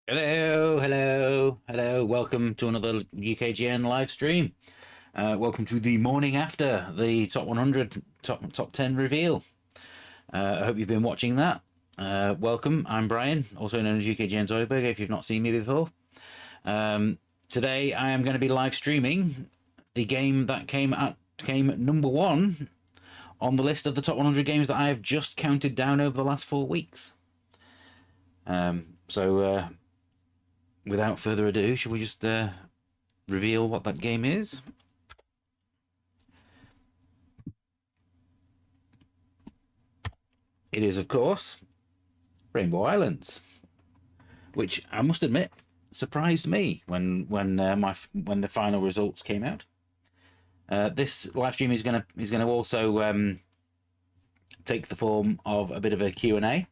Hello, hello, hello. Welcome to another UKGN live stream. Welcome to the morning after the top 100, top 10 reveal. I hope you've been watching that. Welcome. I'm Brian, also known as UKGN Zoidberg, if you've not seen me before. Today I am going to be live streaming the game that came number one on the list of the top 100 games that I have just counted down over the last 4 weeks. Without further ado, shall we just reveal what that game is? It is, of course, Rainbow Islands, which I must admit surprised me when the final results came out. This live stream is gonna also take the form of a bit of a Q&A.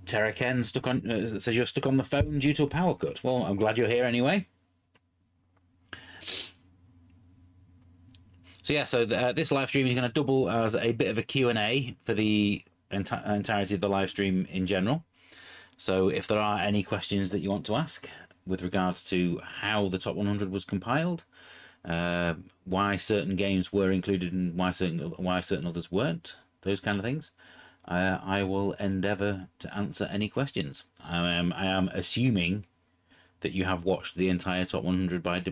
Tara Ken says you're stuck on the phone due to a power cut. Well, I'm glad you're here anyway. So yeah, this live stream is going to double as a bit of a Q&A for the entirety of the live stream in general. So if there are any questions that you want to ask with regards to how the top 100 was compiled, why certain games were included and why certain others weren't, those kind of things, I will endeavour to answer any questions. I am assuming that you have watched the entire top 100 by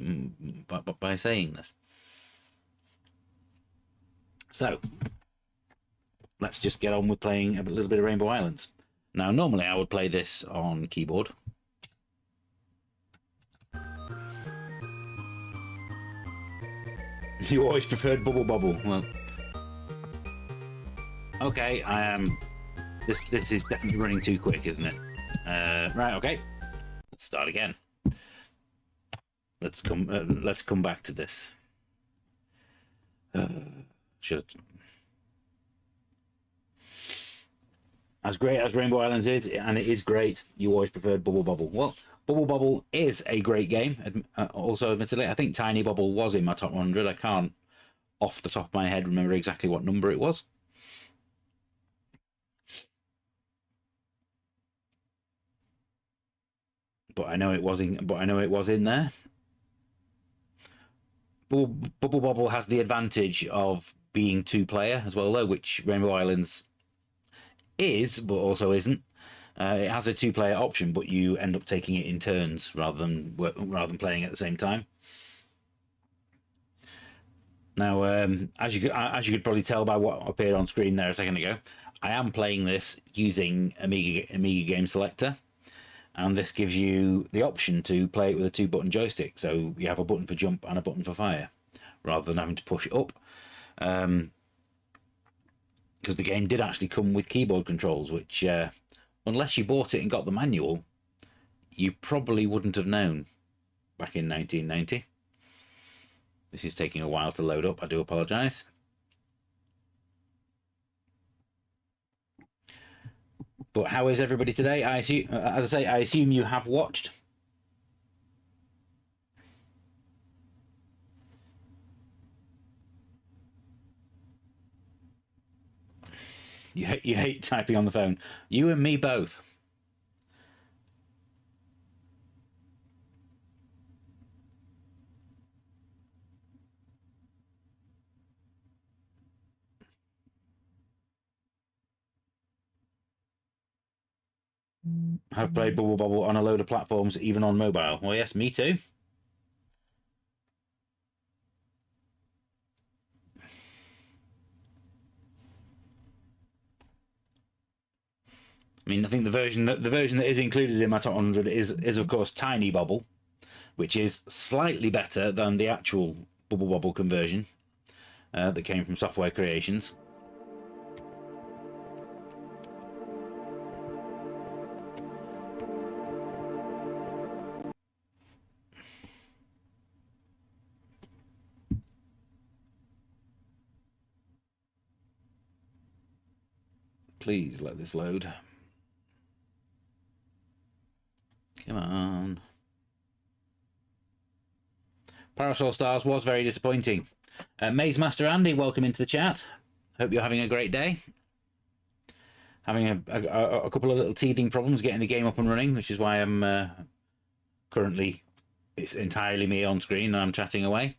saying this. So let's just get on with playing a little bit of Rainbow Islands. Now, normally I would play this on keyboard. You always preferred Bubble Bobble. Well, okay, I am. This is definitely running too quick, isn't it? Right, okay. Let's start again. Let's come back to this. As great as Rainbow Islands is, and it is great, you always preferred Bubble Bobble. Well, Bubble Bobble is a great game. Also, admittedly, I think Tiny Bubble was in my top 100. I can't, off the top of my head, remember exactly what number it was. But I know it was in there. Bubble Bobble has the advantage of being two-player as well, though, which Rainbow Islands is, but also isn't. It has a two-player option, but you end up taking it in turns rather than playing at the same time. Now, as you could probably tell by what appeared on screen there a second ago, I am playing this using Amiga Game Selector, and this gives you the option to play it with a 2-button joystick. So you have a button for jump and a button for fire, rather than having to push it up. Because the game did actually come with keyboard controls, which, unless you bought it and got the manual, you probably wouldn't have known back in 1990. This is taking a while to load up. I do apologise. But how is everybody today? I assume, as I say, I assume you have watched. You hate typing on the phone. You and me both. I've played Bubble Bobble on a load of platforms, even on mobile. Well, yes, me too. I mean, I think the version that is included in my top 100 is of course Tiny Bubble, which is slightly better than the actual Bubble Bobble conversion that came from Software Creations. Please let this load. Come on. Parasol Stars was very disappointing. Maze Master Andy, welcome into the chat. Hope you're having a great day. having a couple of little teething problems getting the game up and running, which is why I'm currently, it's entirely me on screen and I'm chatting away.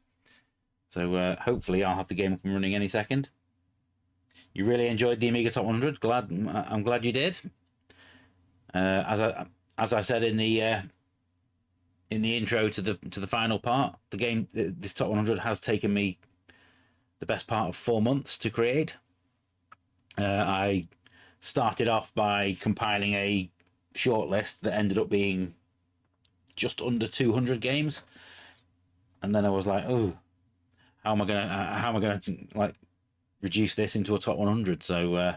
So hopefully I'll have the game up and running any second. You really enjoyed the Amiga Top 100. I'm glad you did. As I said in the intro to the final part, the game, this Top 100 has taken me the best part of 4 months to create. I started off by compiling a shortlist that ended up being just under 200 games, and then I was like, oh, how am I gonna like reduce this into a top 100? So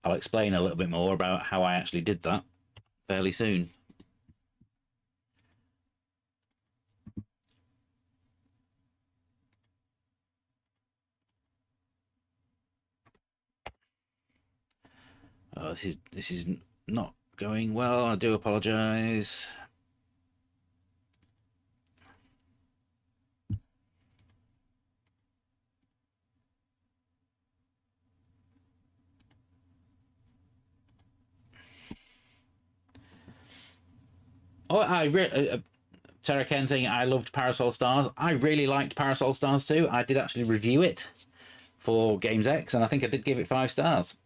I'll explain a little bit more about how I actually did that fairly soon. Oh, this is not going well. I do apologize. Oh, Terra Ken saying I loved Parasol Stars. I really liked Parasol Stars too. I did actually review it for Games X, and I think I did give it 5 stars.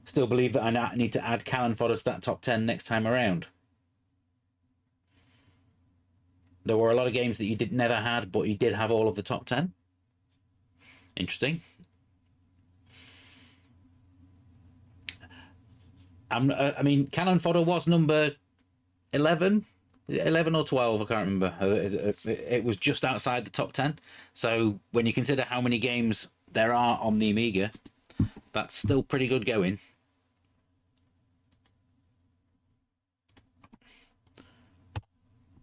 Still believe that I need to add cannon fodder to that top 10 next time around. There were a lot of games that you never had, but you did have all of the top 10. Interesting. I mean, cannon fodder was number 11 or 12, I can't remember. It was just outside the top 10. So when you consider how many games there are on the Amiga, that's still pretty good going.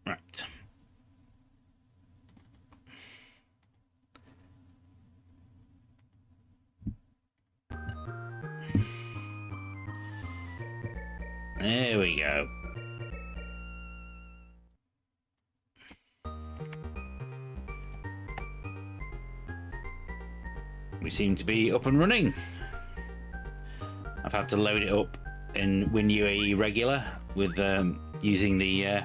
Right. There we go. We seem to be up and running. I've had to load it up in WinUAE regular with using the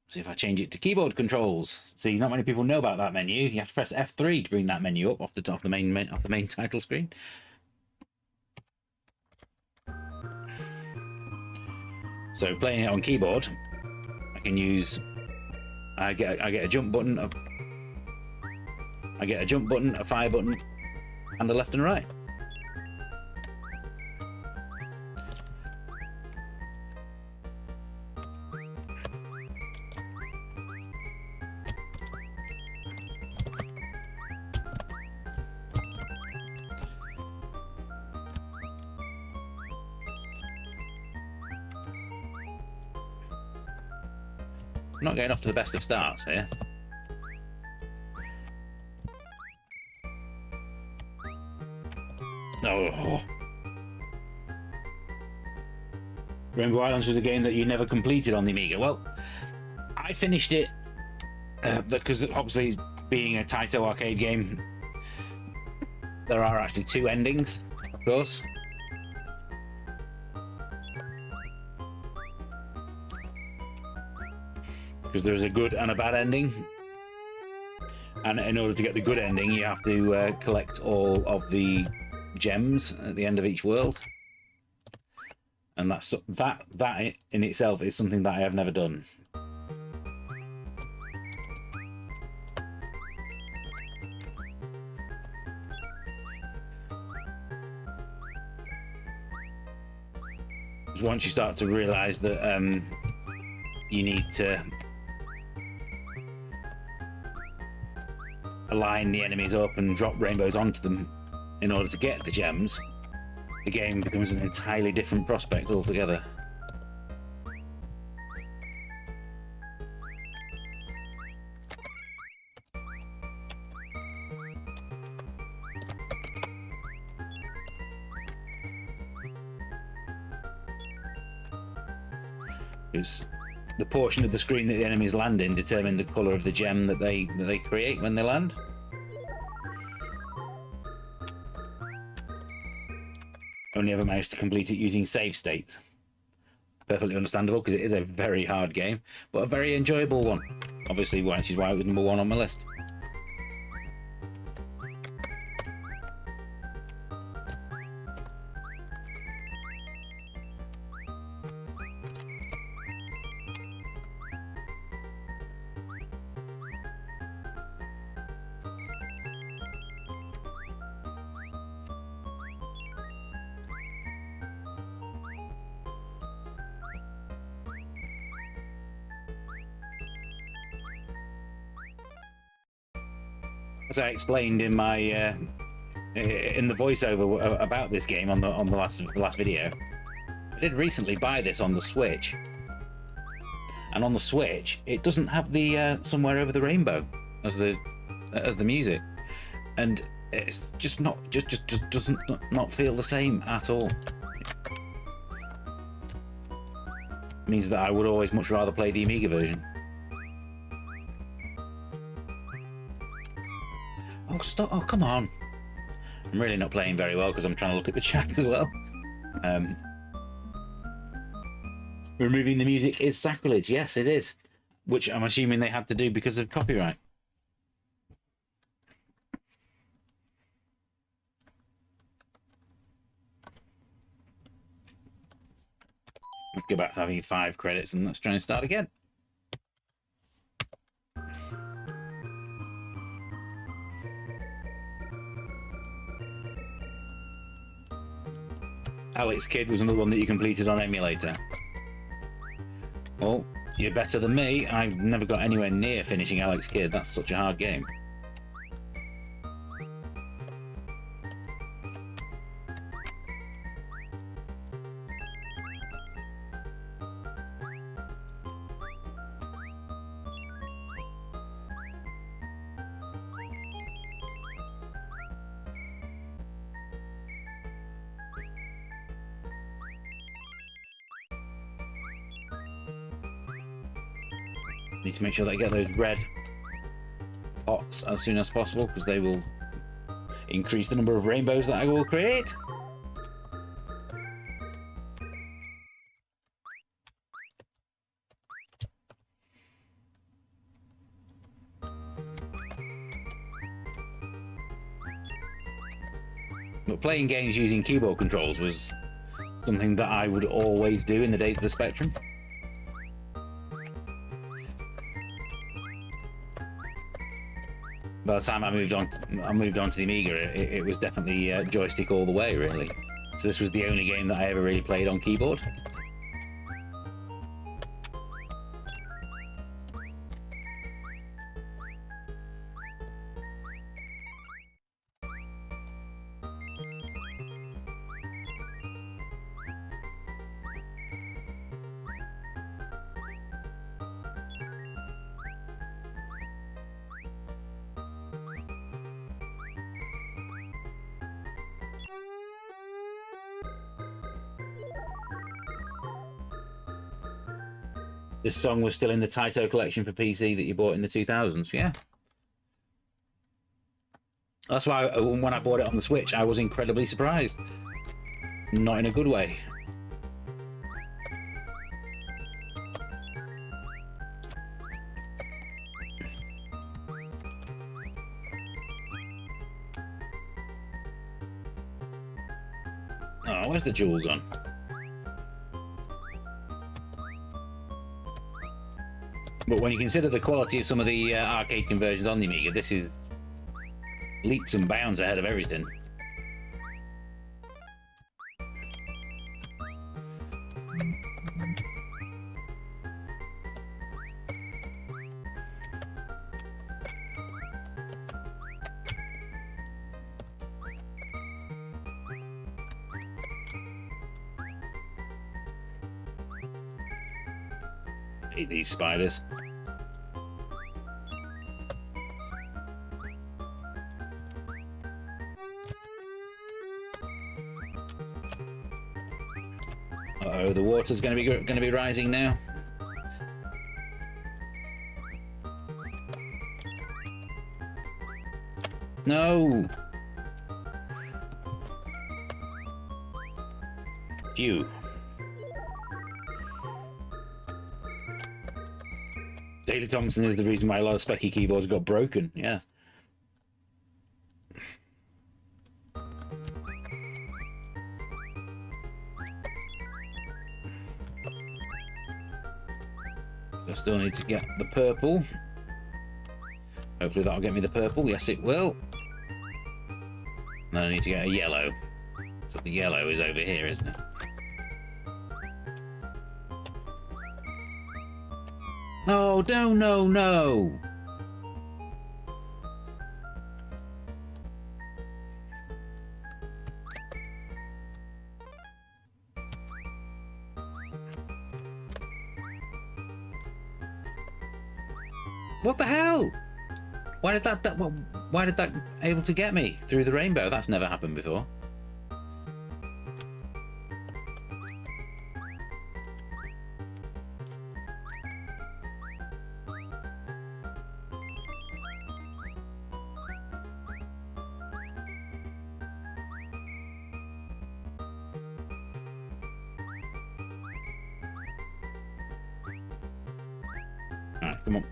see if I change it to keyboard controls. See, not many people know about that menu. You have to press F3 to bring that menu up off the main title screen. So playing it on keyboard, I can use. I get a jump button. I get a jump button, a fire button, and a left and right. I'm not getting off to the best of starts here. Oh. Rainbow Islands was a game that you never completed on the Amiga. Well, I finished it because obviously being a Taito arcade game, there are actually 2 endings, of course. Because there's a good and a bad ending, and in order to get the good ending you have to collect all of the gems at the end of each world, and that in itself is something that I have never done. Once you start to realize that you need to align the enemies up and drop rainbows onto them in order to get the gems, the game becomes an entirely different prospect altogether. Because the portion of the screen that the enemies land in determine the colour of the gem that they create when they land. Only ever managed to complete it using save states. Perfectly understandable, because it is a very hard game, but a very enjoyable one. Obviously, which is why it was number 1 on my list. As I explained in my in the voiceover about this game on the last video, I did recently buy this on the Switch, and on the Switch it doesn't have the Somewhere Over the Rainbow as the music, and it's just doesn't not feel the same at all. It means that I would always much rather play the Amiga version. Oh, stop. Oh, come on. I'm really not playing very well because I'm trying to look at the chat as well. Removing the music is sacrilege. Yes, it is. Which I'm assuming they had to do because of copyright. Let's go back to having 5 credits and let's try and start again. Alex Kidd was another one that you completed on emulator. Well, you're better than me. I've never got anywhere near finishing Alex Kidd. That's such a hard game. Need to make sure that I get those red pots as soon as possible, because they will increase the number of rainbows that I will create. But playing games using keyboard controls was something that I would always do in the days of the Spectrum. By the time I moved on to the Amiga, it was definitely joystick all the way, really. So this was the only game that I ever really played on keyboard. This song was still in the Taito collection for PC that you bought in the 2000s, yeah. That's why when I bought it on the Switch, I was incredibly surprised. Not in a good way. Oh, where's the jewel gone? But when you consider the quality of some of the arcade conversions on the Amiga, this is leaps and bounds ahead of everything. Hate these spiders. Uh-oh, the water's going to be rising now. No! Phew. Daley Thompson is the reason why a lot of specky keyboards got broken, yeah. I still need to get the purple. Hopefully that'll get me the purple. Yes, it will. And then I need to get a yellow. So the yellow is over here, isn't it? No, no, no, no! What the hell? Why did that able to get me through the rainbow? That's never happened before. Alright, come on.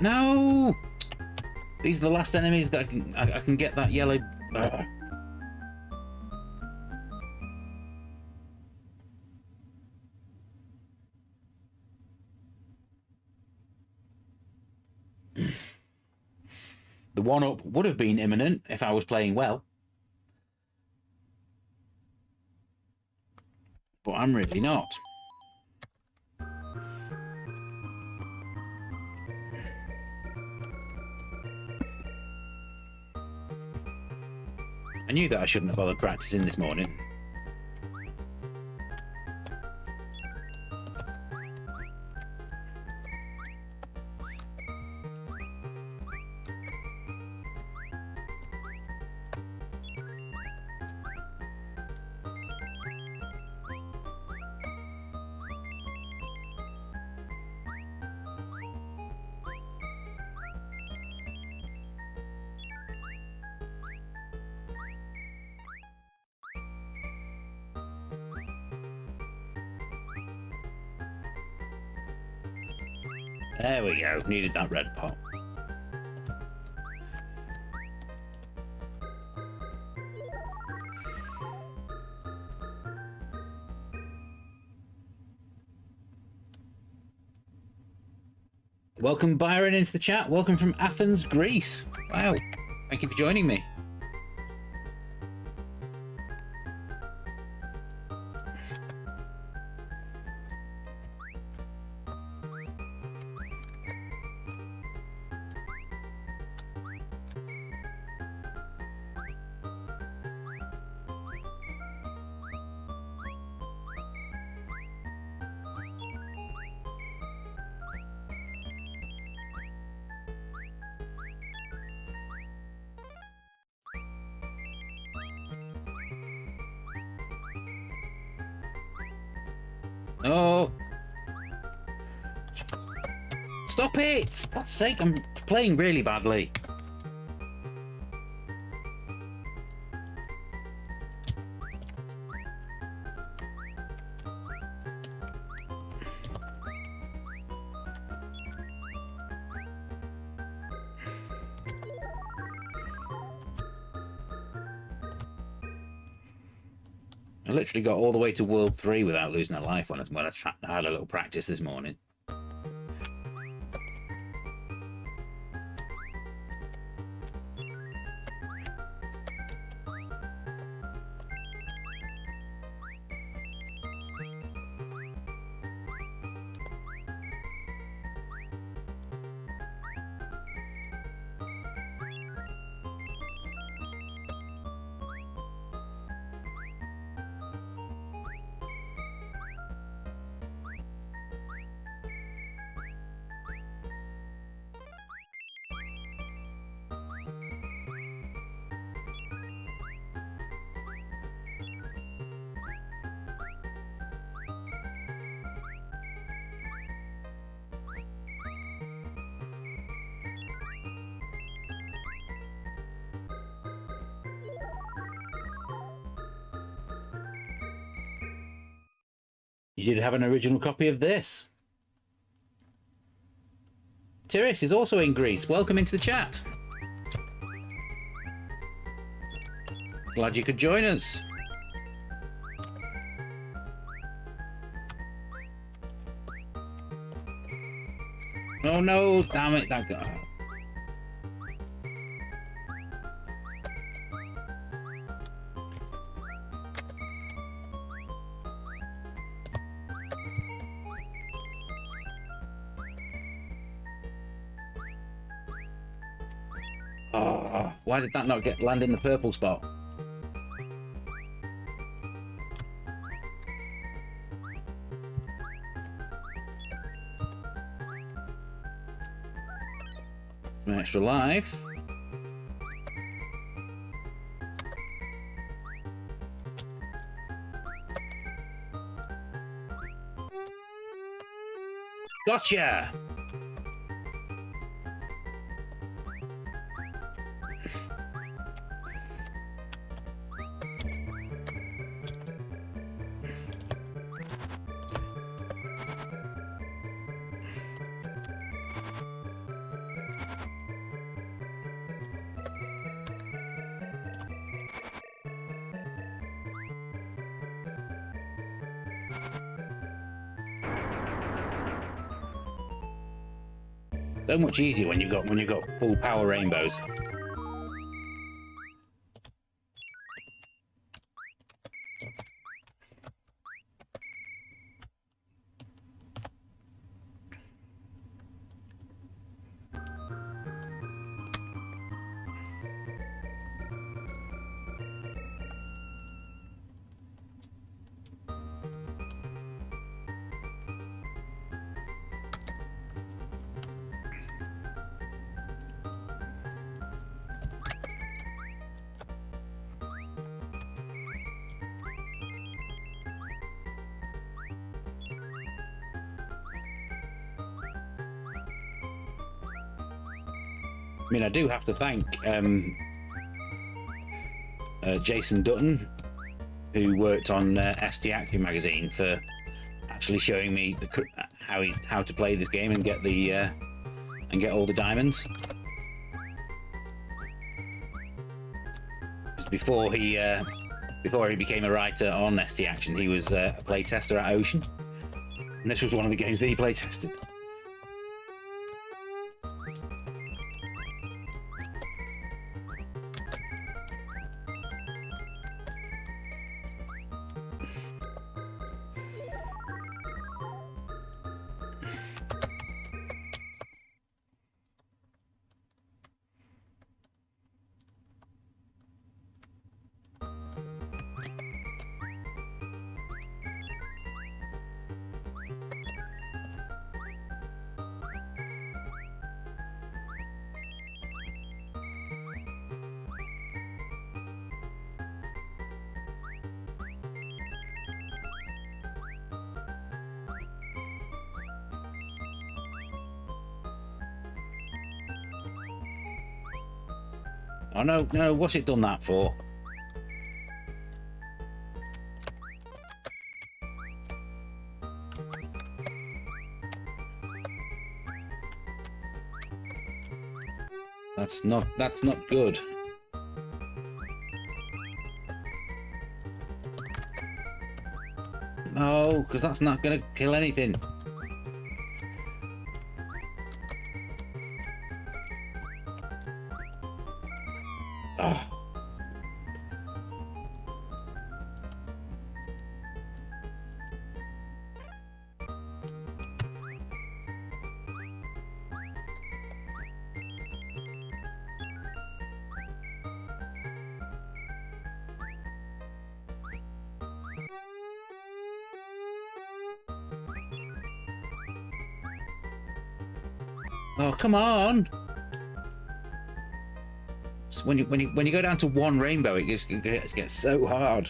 No! These are the last enemies that I can get that yellow. Ugh. The one-up would have been imminent if I was playing well. But I'm really not. I knew that I shouldn't have bothered practicing this morning. There we go. Needed that red pot. Welcome Byron into the chat. Welcome from Athens, Greece. Wow. Thank you for joining me. Oh! Stop it! For God's sake, I'm playing really badly. I literally got all the way to World 3 without losing a life when I had a little practice this morning. You did have an original copy of this. Tiris is also in Greece. Welcome into the chat. Glad you could join us. Oh no, damn it, that guy. Oh, why did that not land in the purple spot? Some extra life. Gotcha! So much easier when you've got full power rainbows. I mean, I do have to thank Jason Dutton, who worked on ST Active magazine, for actually showing me how to play this game and get all the diamonds. Before he became a writer on ST Action, he was a play tester at Ocean, and this was one of the games that he play tested. Oh no, no, what's it done that for? That's not good. No, because that's not gonna kill anything. Oh. Oh, come on! When you go down to one rainbow, it gets so hard.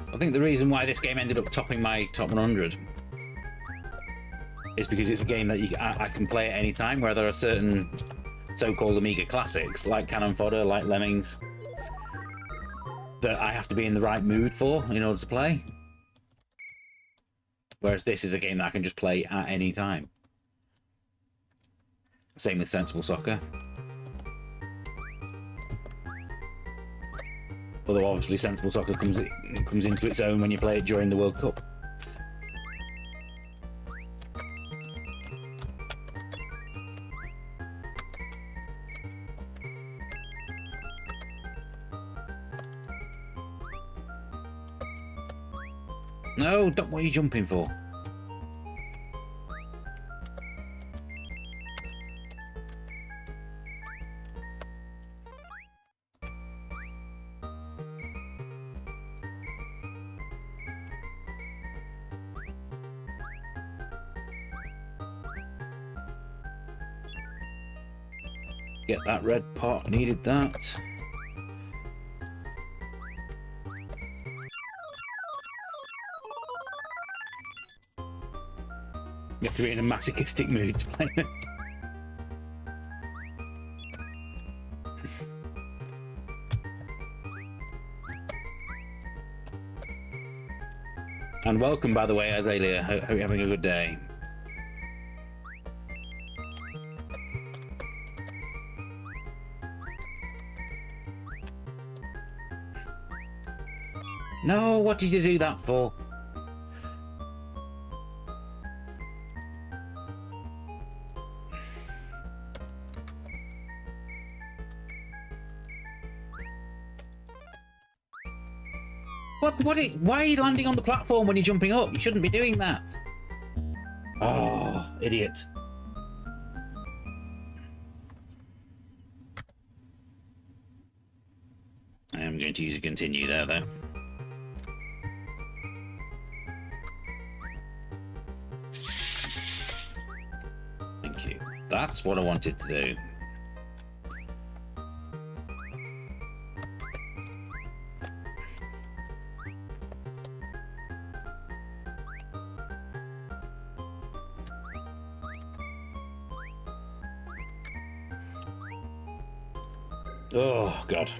I think the reason why this game ended up topping my top 100 is because it's a game that I can play at any time, where there are certain so-called Amiga classics, like Cannon Fodder, like Lemmings, that I have to be in the right mood for in order to play. Whereas this is a game that I can just play at any time. Same with Sensible Soccer. Although obviously Sensible Soccer comes into its own when you play it during the World Cup. No, what are you jumping for? Get that red pot, needed that. You have to be in a masochistic mood to play it. And welcome, by the way, Azalea. Hope you're having a good day. No, what did you do that for? Why are you landing on the platform when you're jumping up? You shouldn't be doing that. Oh, idiot. I am going to use a continue there, though. Thank you. That's what I wanted to do. Oh, God.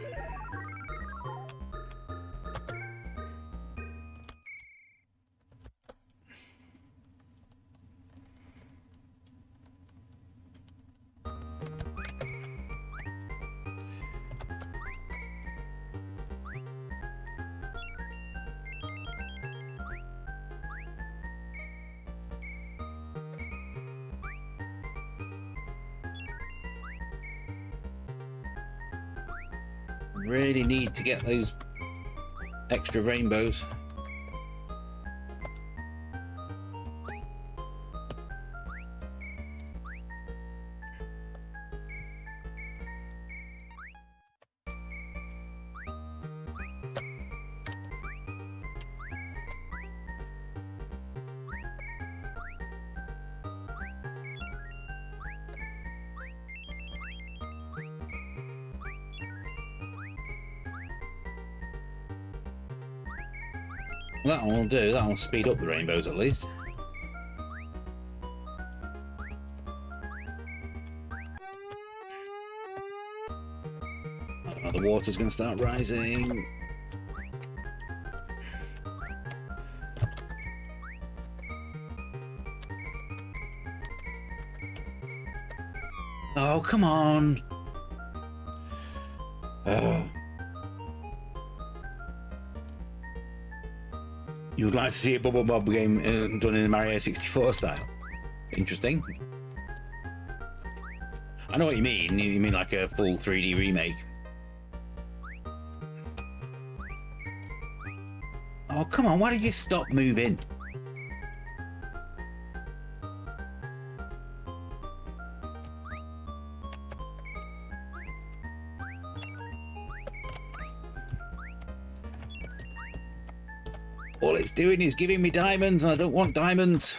Really need to get those extra rainbows. That one will do. That will speed up the rainbows at least. Oh, the water's going to start rising. Oh, come on. You would like to see a Bubble Bob game done in the Mario 64 style? Interesting. I know what you mean. You mean like a full 3D remake. Oh, come on. Why did you stop moving? All it's doing is giving me diamonds, and I don't want diamonds.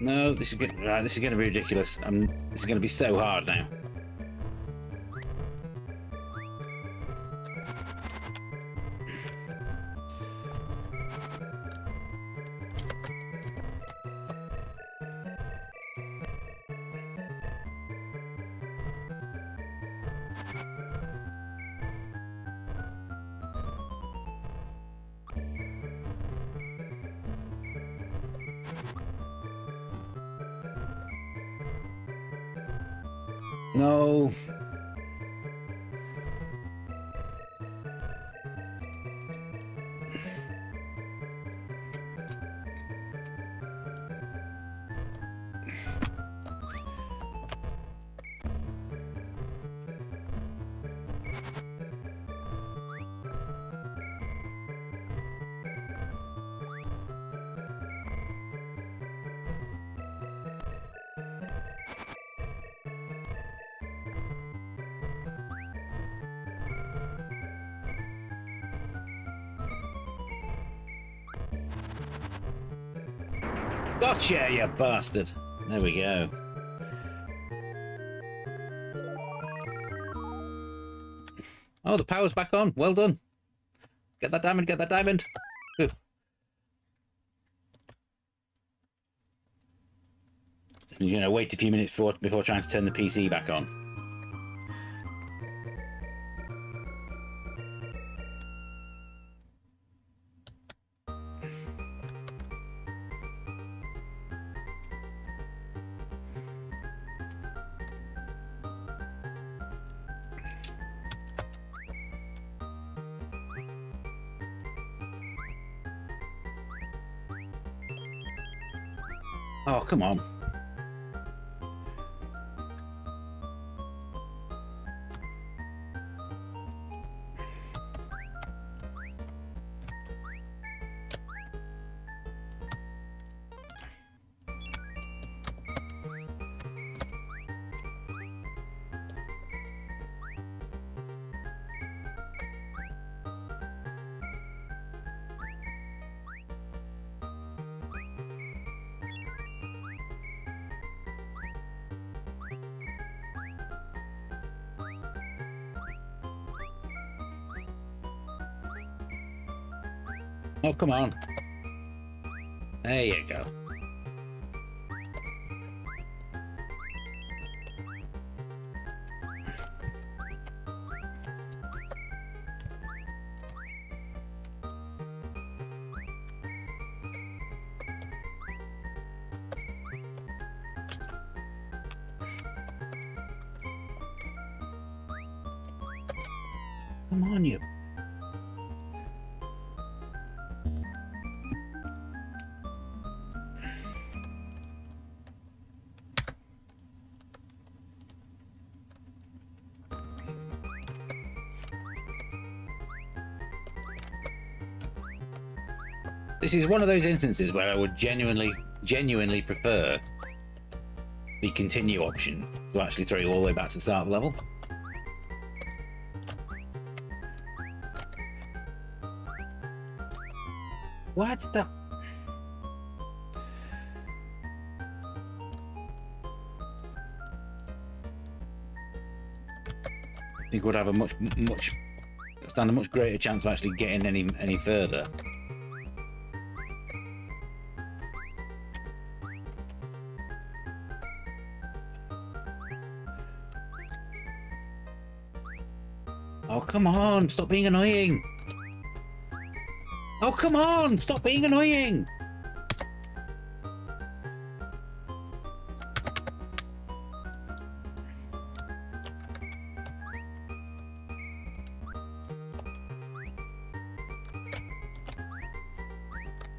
No, this is good. Right, this is going to be ridiculous. This is going to be so hard now. No. Gotcha, you bastard. There we go. Oh, the power's back on. Well done. Get that diamond, get that diamond. Ooh. You're going to wait a few minutes before trying to turn the PC back on. Oh, come on. Oh, come on. There you go. Come on, you. This is one of those instances where I would genuinely prefer the continue option to actually throw you all the way back to the start of the level. What's that? I think would have a stand a much greater chance of actually getting any further. Oh, come on, stop being annoying. Oh, come on, stop being annoying.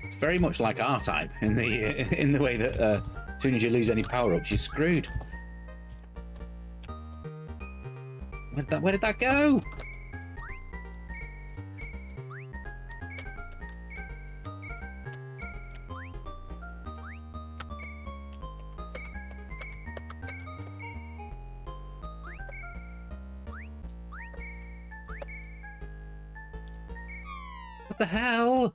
It's very much like R-Type in the way that as soon as you lose any power-ups, you're screwed. Where did that go? What the hell?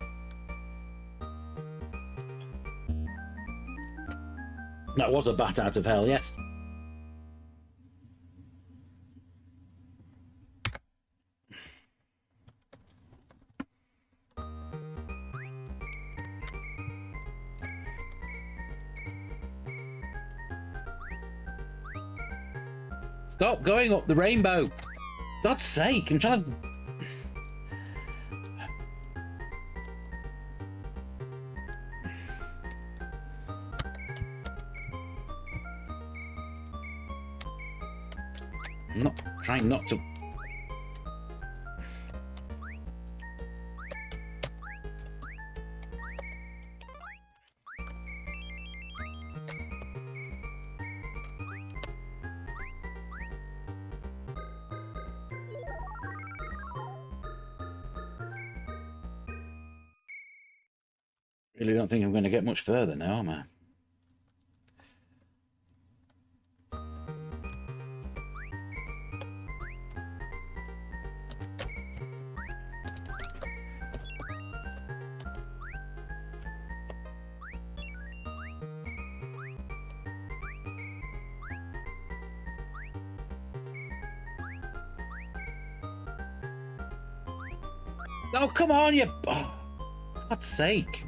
That was a bat out of hell, yes. Stop going up the rainbow. God's sake, I'm trying to... I'm not trying not to... Really don't think I'm going to get much further now, am I? Oh, come on, you... Oh, for God's sake.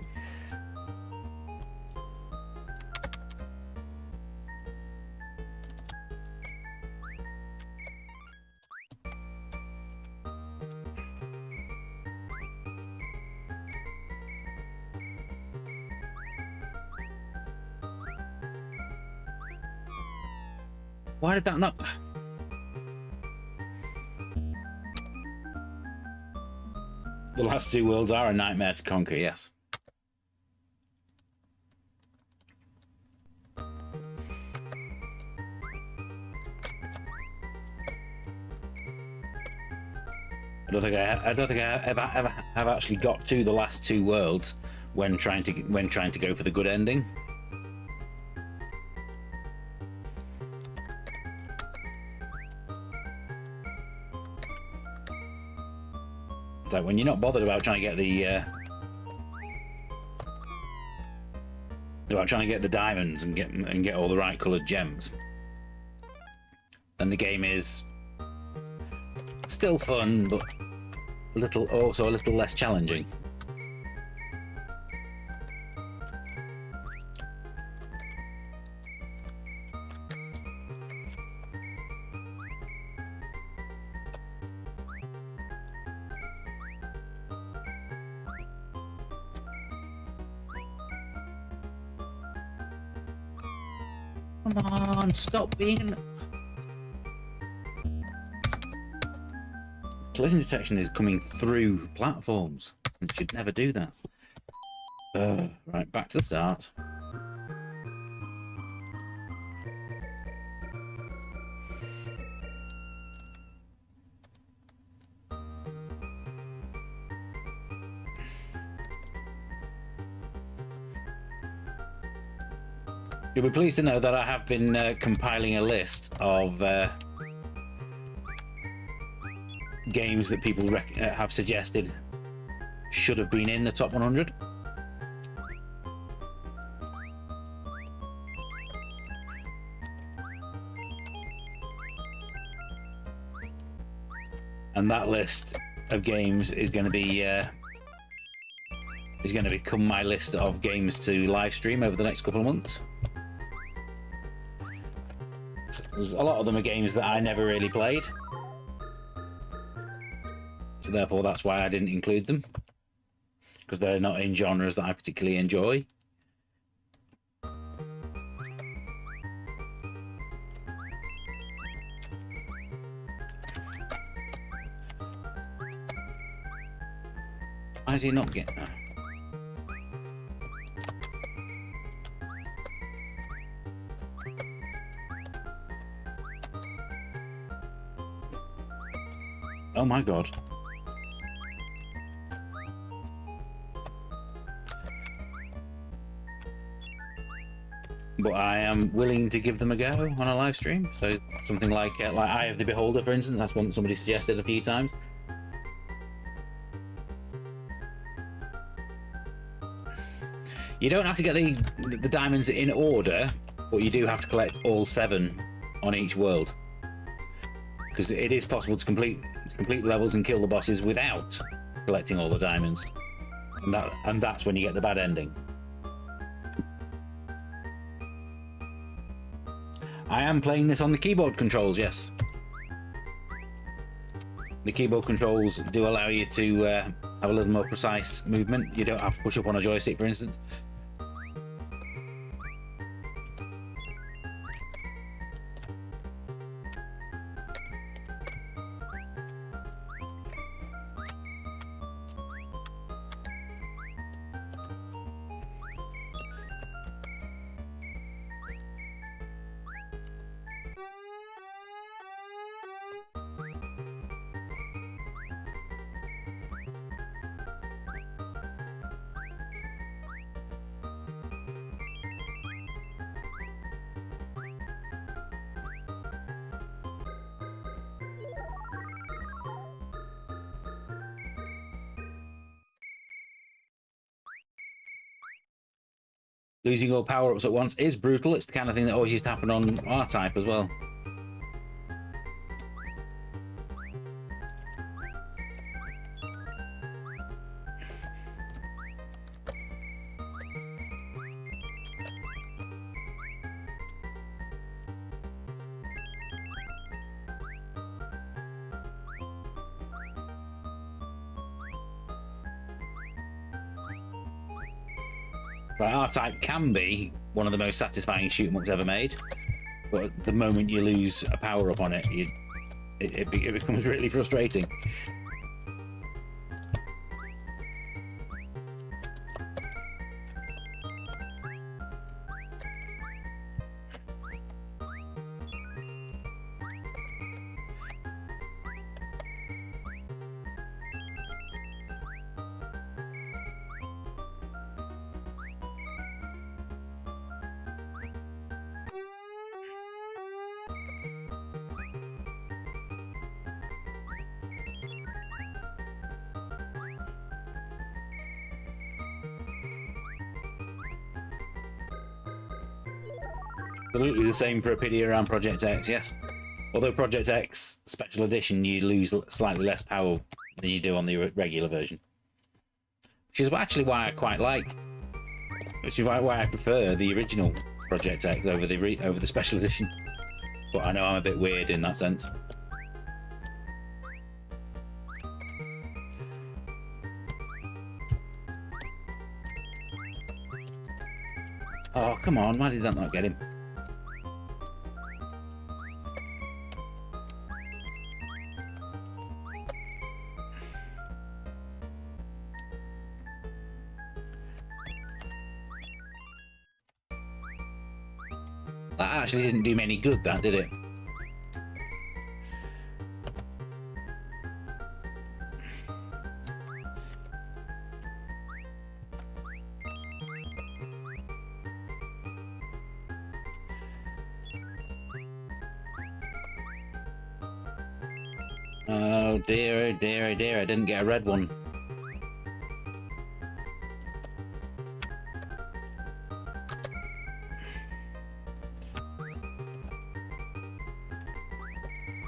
Why did that not... The last two worlds are a nightmare to conquer, yes. I don't think I ever have actually got to the last two worlds when trying to go for the good ending. Like when you're not bothered about trying to get the diamonds and get all the right coloured gems, then the game is still fun, but also a little less challenging. Come on, stop being... Collision detection is coming through platforms. It should never do that. Right, back to the start. You'll be pleased to know that I have been compiling a list of games that people have suggested should have been in the top 100. And that list of games is going to be become my list of games to live stream over the next couple of months. There's a lot of them are games that I never really played, so therefore that's why I didn't include them, because they're not in genres that I particularly enjoy. Why is he not getting... Oh my god. But I am willing to give them a go on a live stream. So something like Eye of the Beholder, for instance, that's one that somebody suggested a few times. You don't have to get the diamonds in order but you do have to collect all 7 on each world, because it is possible to complete levels and kill the bosses without collecting all the diamonds, and that's when you get the bad ending. I am playing this on the keyboard controls, yes. The keyboard controls do allow you to have a little more precise movement. You don't have to push up on a joystick, for instance. Losing all power-ups at once is brutal. It's the kind of thing that always used to happen on R-Type as well. But R-Type can be one of the most satisfying shoot-'em-ups ever made, but the moment you lose a power-up on it, it becomes really frustrating. Absolutely the same for a pity around Project X, yes. Although Project X Special Edition, you lose slightly less power than you do on the regular version. Which is actually why I quite like, which is why I prefer the original Project X over the Special Edition. But I know I'm a bit weird in that sense. Oh, come on, why did that not get him? That actually didn't do me any good, that, did it? Oh dear, oh dear, oh dear, I didn't get a red one.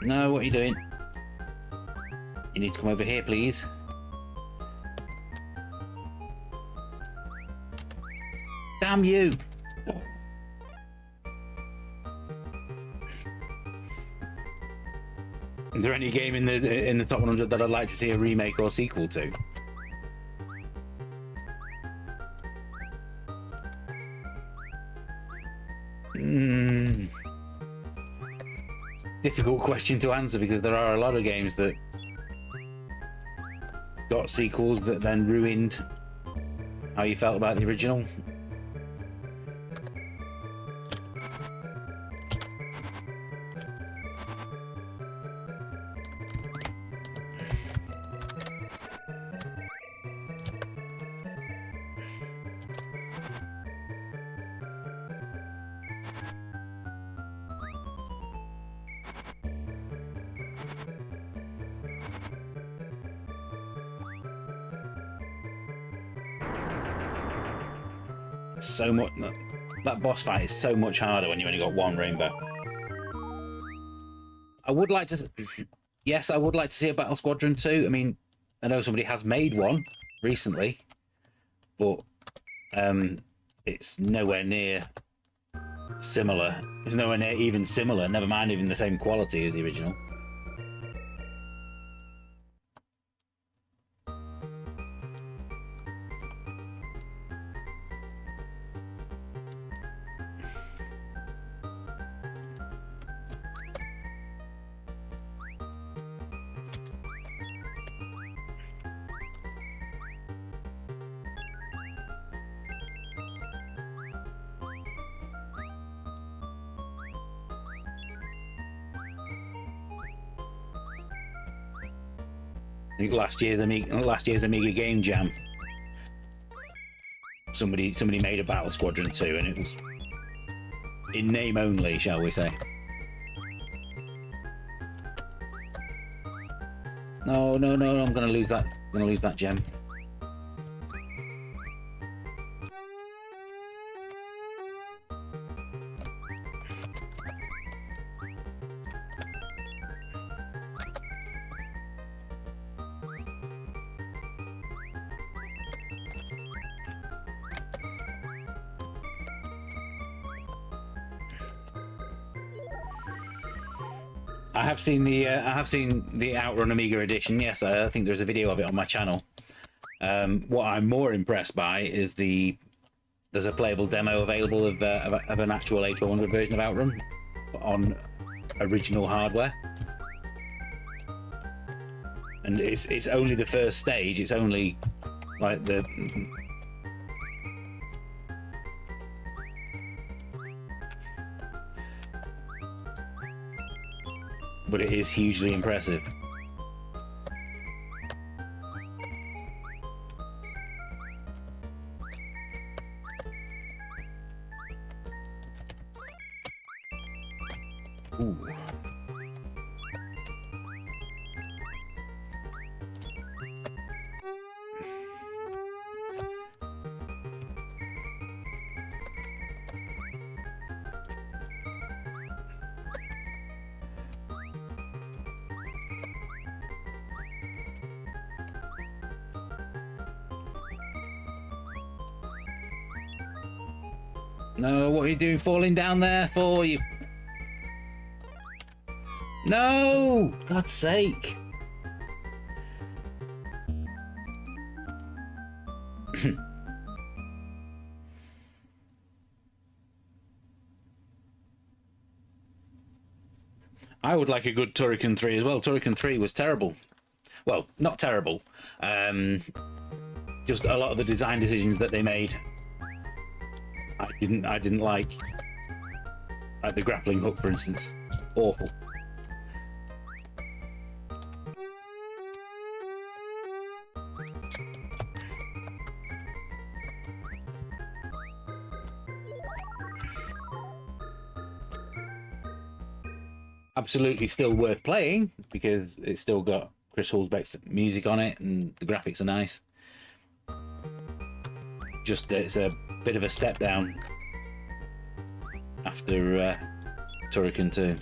No, what are you doing? You need to come over here, please. Damn you! Is there any game in the top 100 that I'd like to see a remake or sequel to? Difficult question to answer, because there are a lot of games that got sequels that then ruined how you felt about the original. So much. that boss fight is so much harder when you only got one rainbow. I would like to... Yes, I would like to see a Battle Squadron 2. I mean, I know somebody has made one recently, but it's nowhere near similar. It's nowhere near even similar, never mind even the same quality as the original. I think last year's Amiga Game Jam, somebody made a Battle Squadron 2, and it was in name only, shall we say. No, no, no, I'm gonna lose that. I'm gonna lose that gem. I have seen the Outrun Amiga edition. Yes, I think there's a video of it on my channel. What I'm more impressed by is there's a playable demo available of an actual A1200 version of Outrun on original hardware, and it's only the first stage. It's only like the... But it is hugely impressive. Ooh. No, what are you doing falling down there for, you? No! God's sake! I would like a good Turrican 3 as well. Turrican 3 was terrible. Well, not terrible. Just a lot of the design decisions that they made I didn't like the grappling hook, for instance. Awful. Absolutely still worth playing because it's still got Chris Hulsbeck's music on it and the graphics are nice. Just it's a bit of a step down after Turrican 2.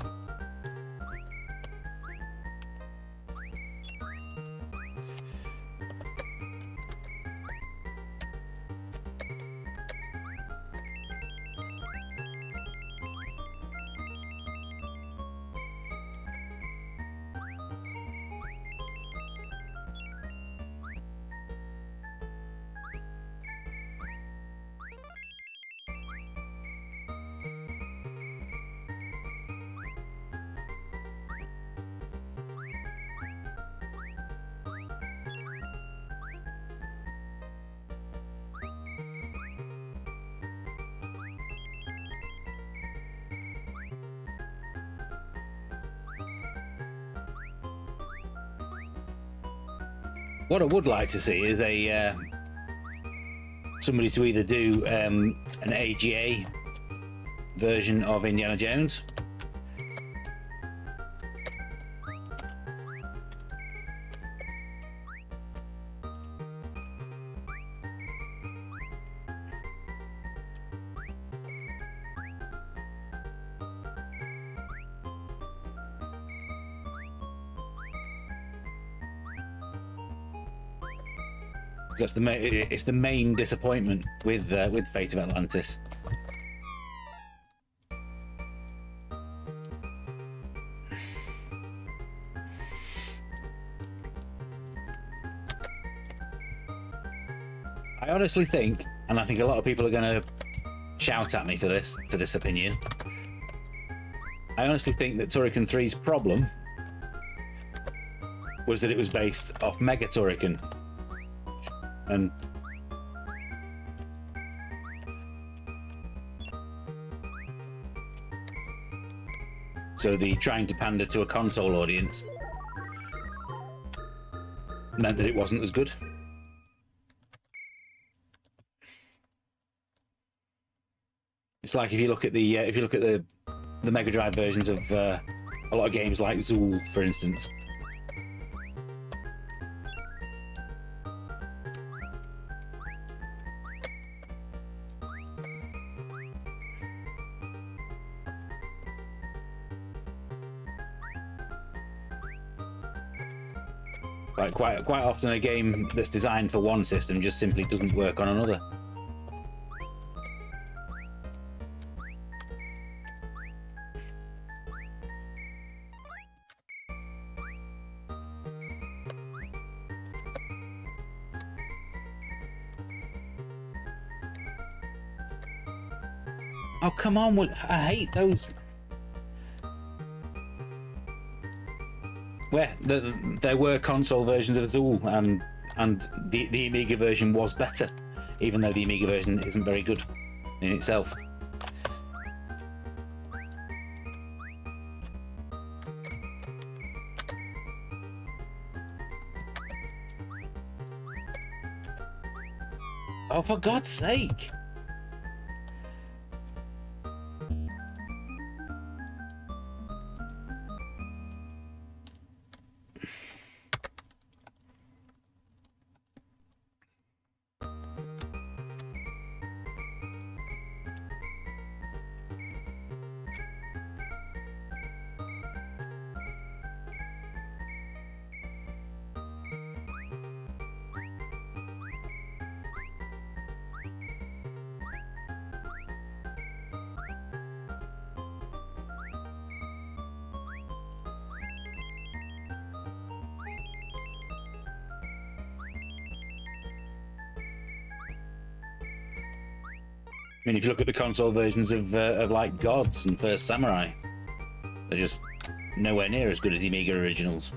What I would like to see is a somebody to either do an AGA version of Indiana Jones, That's it's the main disappointment with Fate of Atlantis. I honestly think, and I think a lot of people are going to shout at me for this opinion, I honestly think that Turrican 3's problem was that it was based off Mega Turrican. And so the trying to pander to a console audience meant that it wasn't as good. It's like if you look at the Mega Drive versions of a lot of games like Zool, for instance. Like quite often a game that's designed for one system just simply doesn't work on another. Oh, come on, I hate those. Where there were console versions of Zool, and the Amiga version was better, even though the Amiga version isn't very good in itself. Oh, for God's sake! I mean, if you look at the console versions of like Gods and First Samurai, they're just nowhere near as good as the Amiga originals.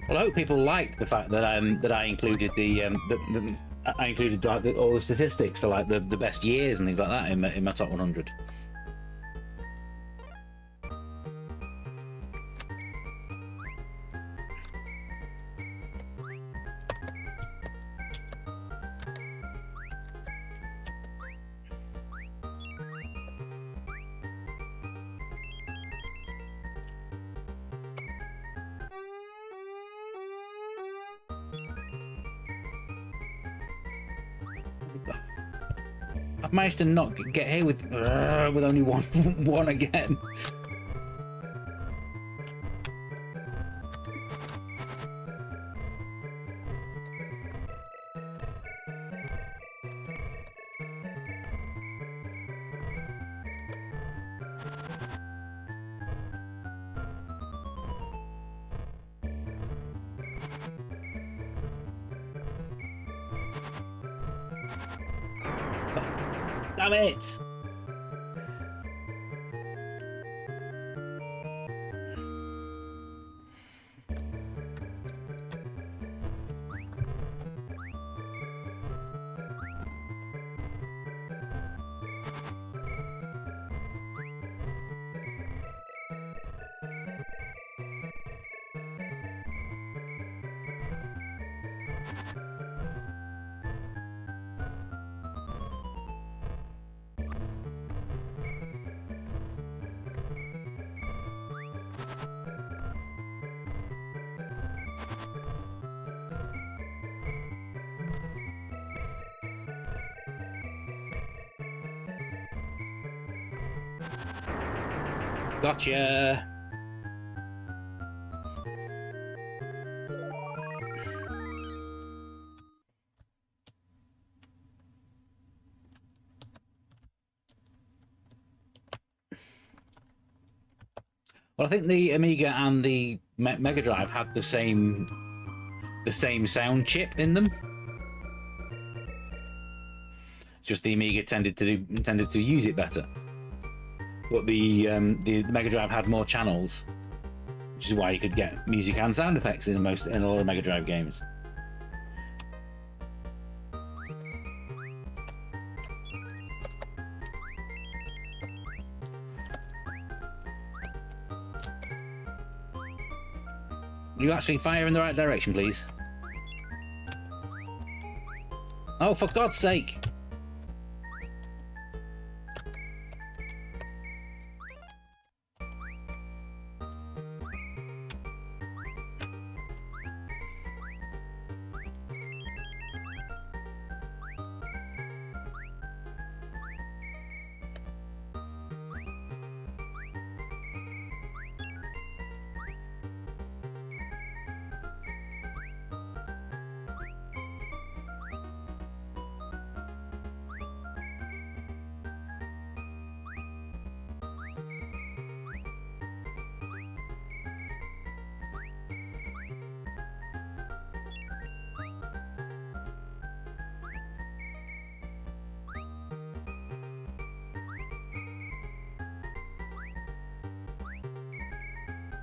Well, I hope people liked the fact that I included I included all the statistics for like the best years and things like that in my top 100. I've managed to not get here with only one again. Damn it! Gotcha! Well, I think the Amiga and the Mega Drive had the same sound chip in them. Just the Amiga tended to use it better, but the Mega Drive had more channels, which is why you could get music and sound effects in a lot of Mega Drive games. You actually fire in the right direction, please? Oh, for God's sake!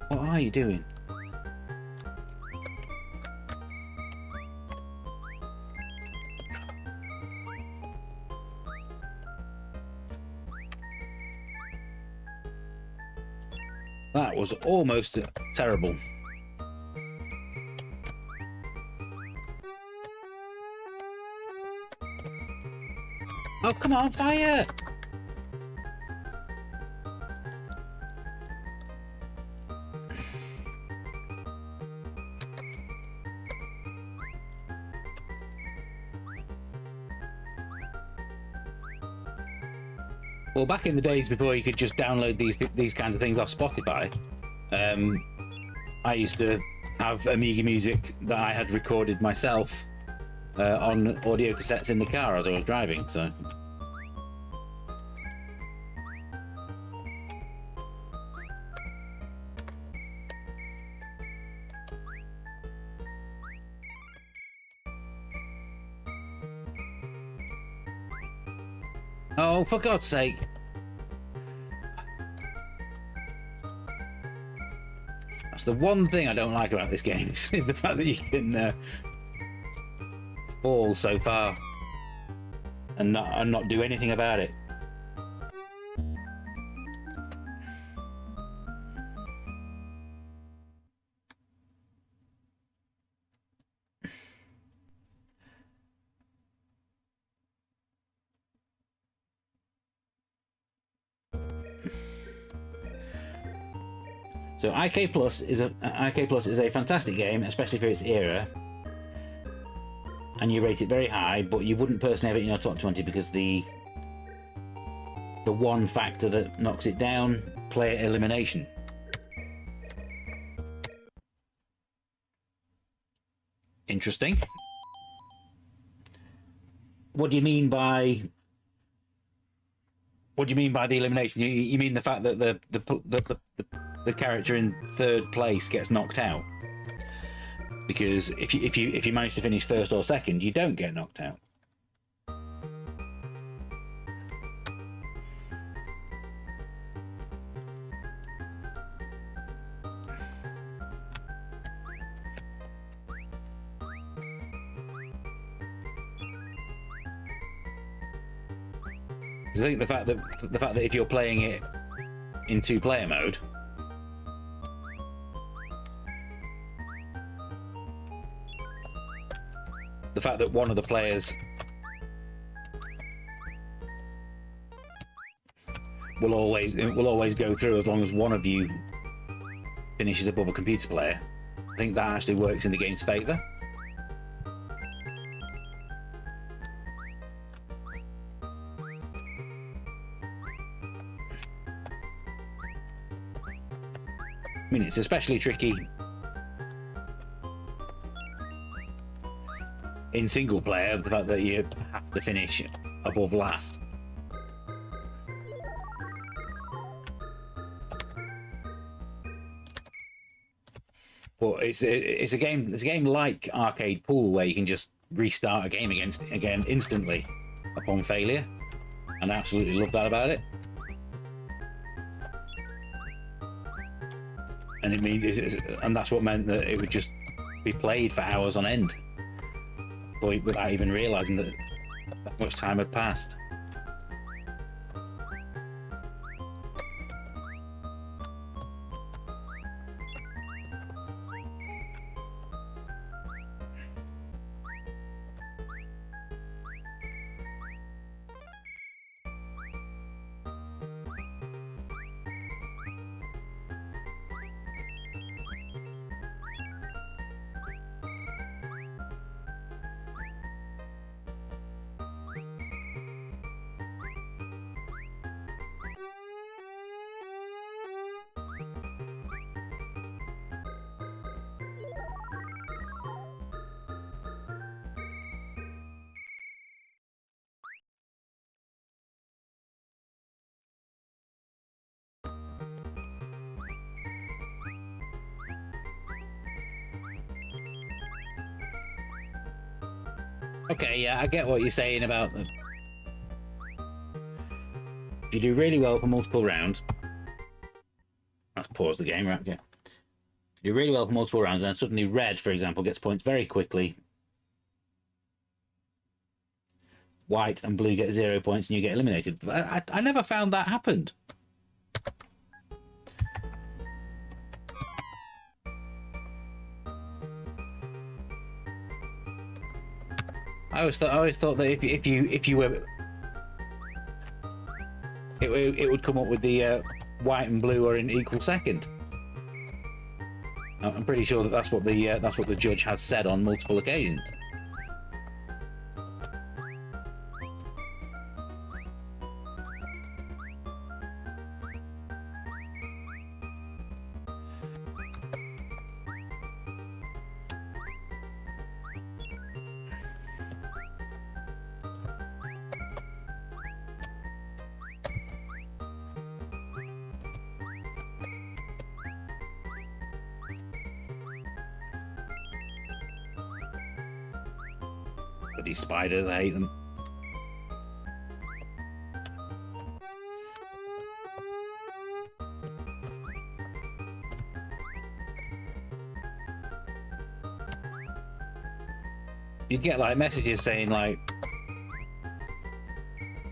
What are you doing? That was almost terrible. Oh, come on, fire! Well, back in the days before you could just download these kinds of things off Spotify, I used to have Amiga music that I had recorded myself on audio cassettes in the car as I was driving. So. Oh, for God's sake. That's the one thing I don't like about this game, is the fact that you can fall so far and not do anything about it. So IK Plus is a fantastic game, especially for its era, and you rate it very high. But you wouldn't personally have it in your top 20 because the one factor that knocks it down: player elimination. Interesting. What do you mean by the elimination? You mean the fact that the character in third place gets knocked out? Because if you manage to finish first or second, you don't get knocked out. I think the fact that if you're playing it in two-player mode, the fact that one of the players will always go through as long as one of you finishes above a computer player, I think that actually works in the game's favour. mean, it's especially tricky in single player, the fact that you have to finish above last. But it's a game like Arcade Pool where you can just restart a game again instantly upon failure, and I absolutely love that about it. And it means, and that's what meant that it would just be played for hours on end, without even realizing that much time had passed. Okay, yeah, I get what you're saying about them. If you do really well for multiple rounds, let's pause the game, right? Yeah. If you do really well for multiple rounds, and then suddenly red, for example, gets points very quickly. White and blue get 0 points, and you get eliminated. I never found that happened. I always thought that if you were, it would come up with the white and blue are in equal second. I'm pretty sure that that's what the judge has said on multiple occasions. These spiders, I hate them. You'd get like messages saying like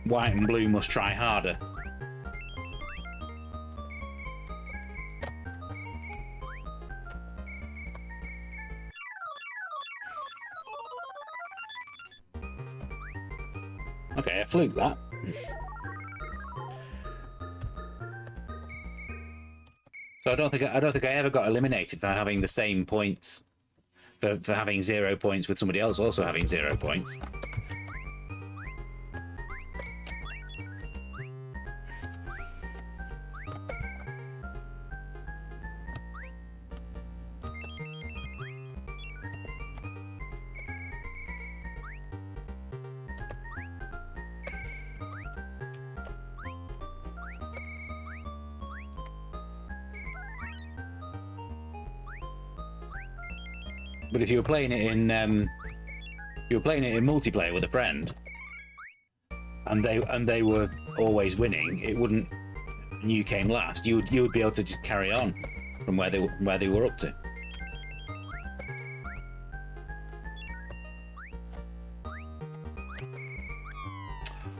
white and blue must try harder. Okay, I fluked that. So I don't think I ever got eliminated for having the same points, for having 0 points with somebody else also having 0 points. But if you were playing it in multiplayer with a friend, and they were always winning, it wouldn't. And you came last. You would be able to just carry on from where they were up to.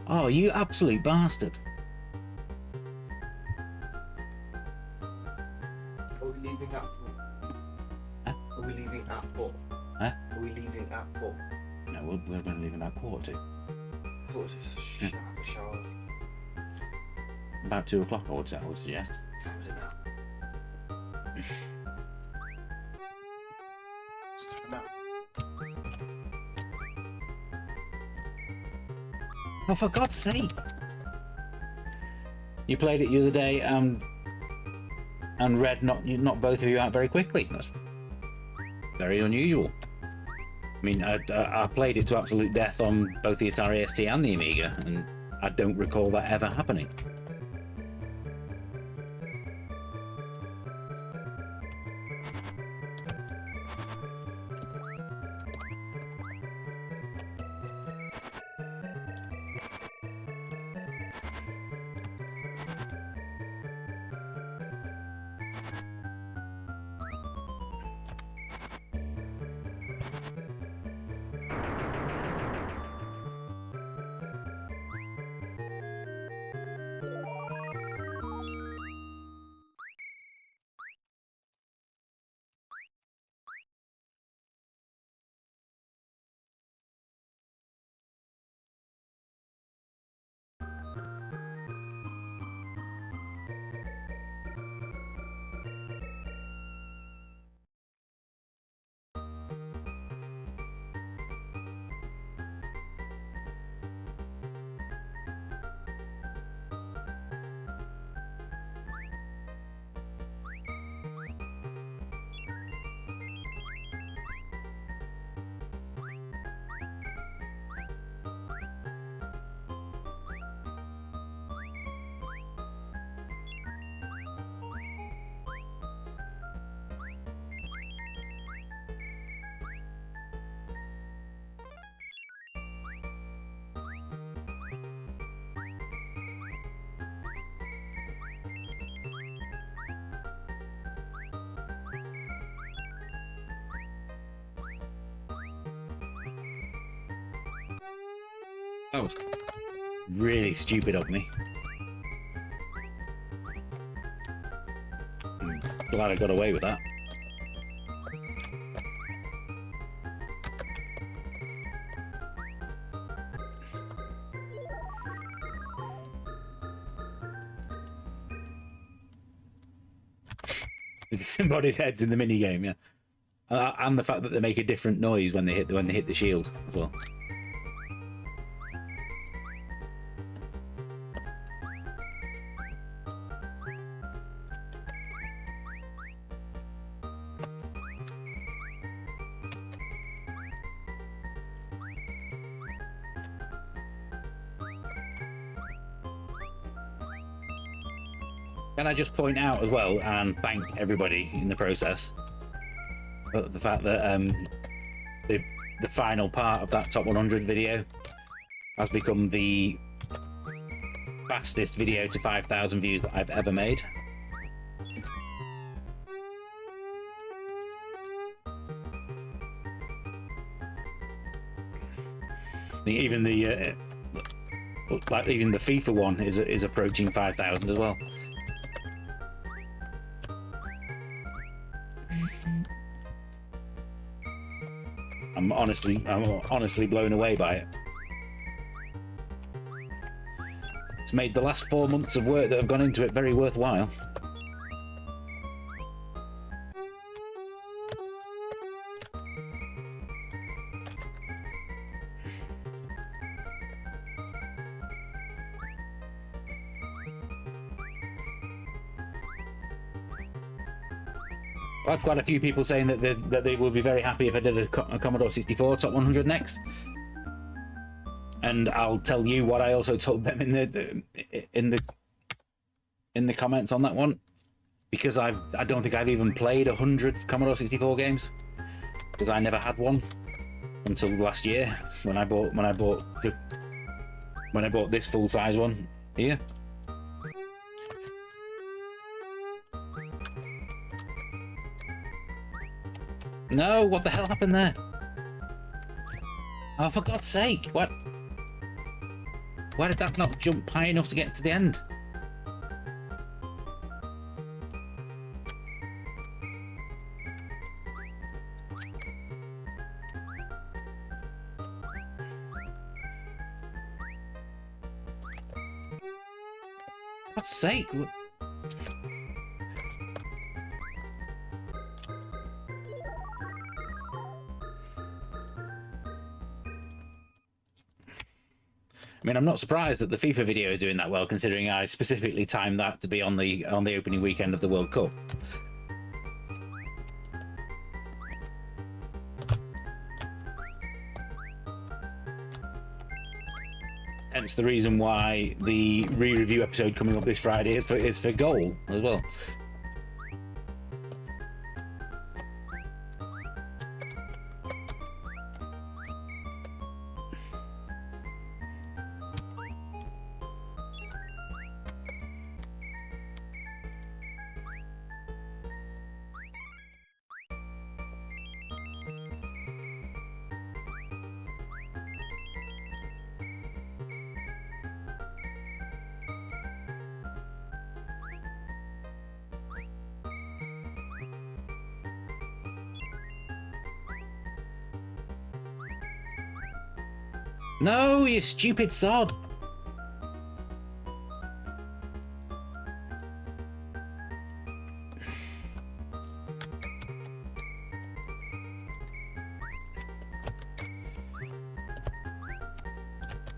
Oh, you absolute bastard! Are we leaving at 4? Huh? Are we leaving at 4? Huh? Are we leaving at 4? No, we're going to leave about 1:45. Have a shower. About 2 o'clock, I would suggest. What time is it now? It's now. Oh, for God's sake! You played it the other day, and read not both of you out very quickly. That's very unusual. I mean, I played it to absolute death on both the Atari ST and the Amiga, and I don't recall that ever happening. That was really stupid of me. I'm glad I got away with that. The disembodied heads in the minigame, yeah. And the fact that they make a different noise when they hit the shield as well. Can I just point out as well, and thank everybody in the process, the fact that the final part of that top 100 video has become the fastest video to 5,000 views that I've ever made. Even the FIFA one is approaching 5,000 as well. I'm honestly blown away by it. It's made the last 4 months of work that have gone into it very worthwhile. I had quite a few people saying that they would be very happy if I did a Commodore 64 Top 100 next. And I'll tell you what I also told them in the comments on that one, because I don't think I've even played 100 Commodore 64 games, because I never had one until last year when I bought this full size one here. No, what the hell happened there? Oh, for God's sake, what? Why did that not jump high enough to get to the end? For God's sake. I mean, I'm not surprised that the FIFA video is doing that well, considering I specifically timed that to be on the opening weekend of the World Cup. Hence the reason why the re-review episode coming up this Friday is for goal as well. No, you stupid sod! I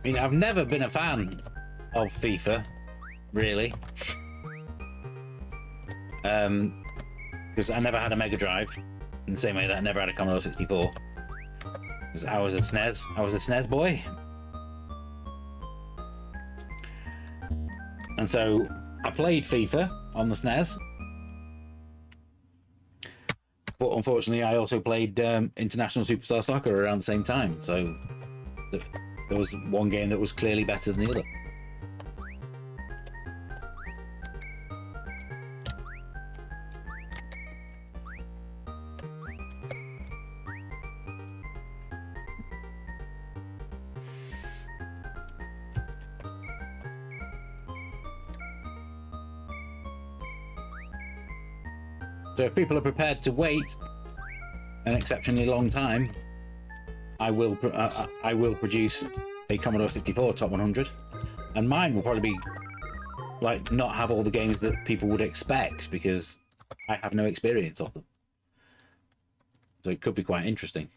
mean, I've never been a fan of FIFA, really. Because I never had a Mega Drive, in the same way that I never had a Commodore 64. Because I was a SNES boy. And so I played FIFA on the SNES. But unfortunately, I also played International Superstar Soccer around the same time. So there was one game that was clearly better than the other. So if people are prepared to wait an exceptionally long time, I will produce a Commodore 64 Top 100, and mine will probably be like not have all the games that people would expect because I have no experience of them. So it could be quite interesting.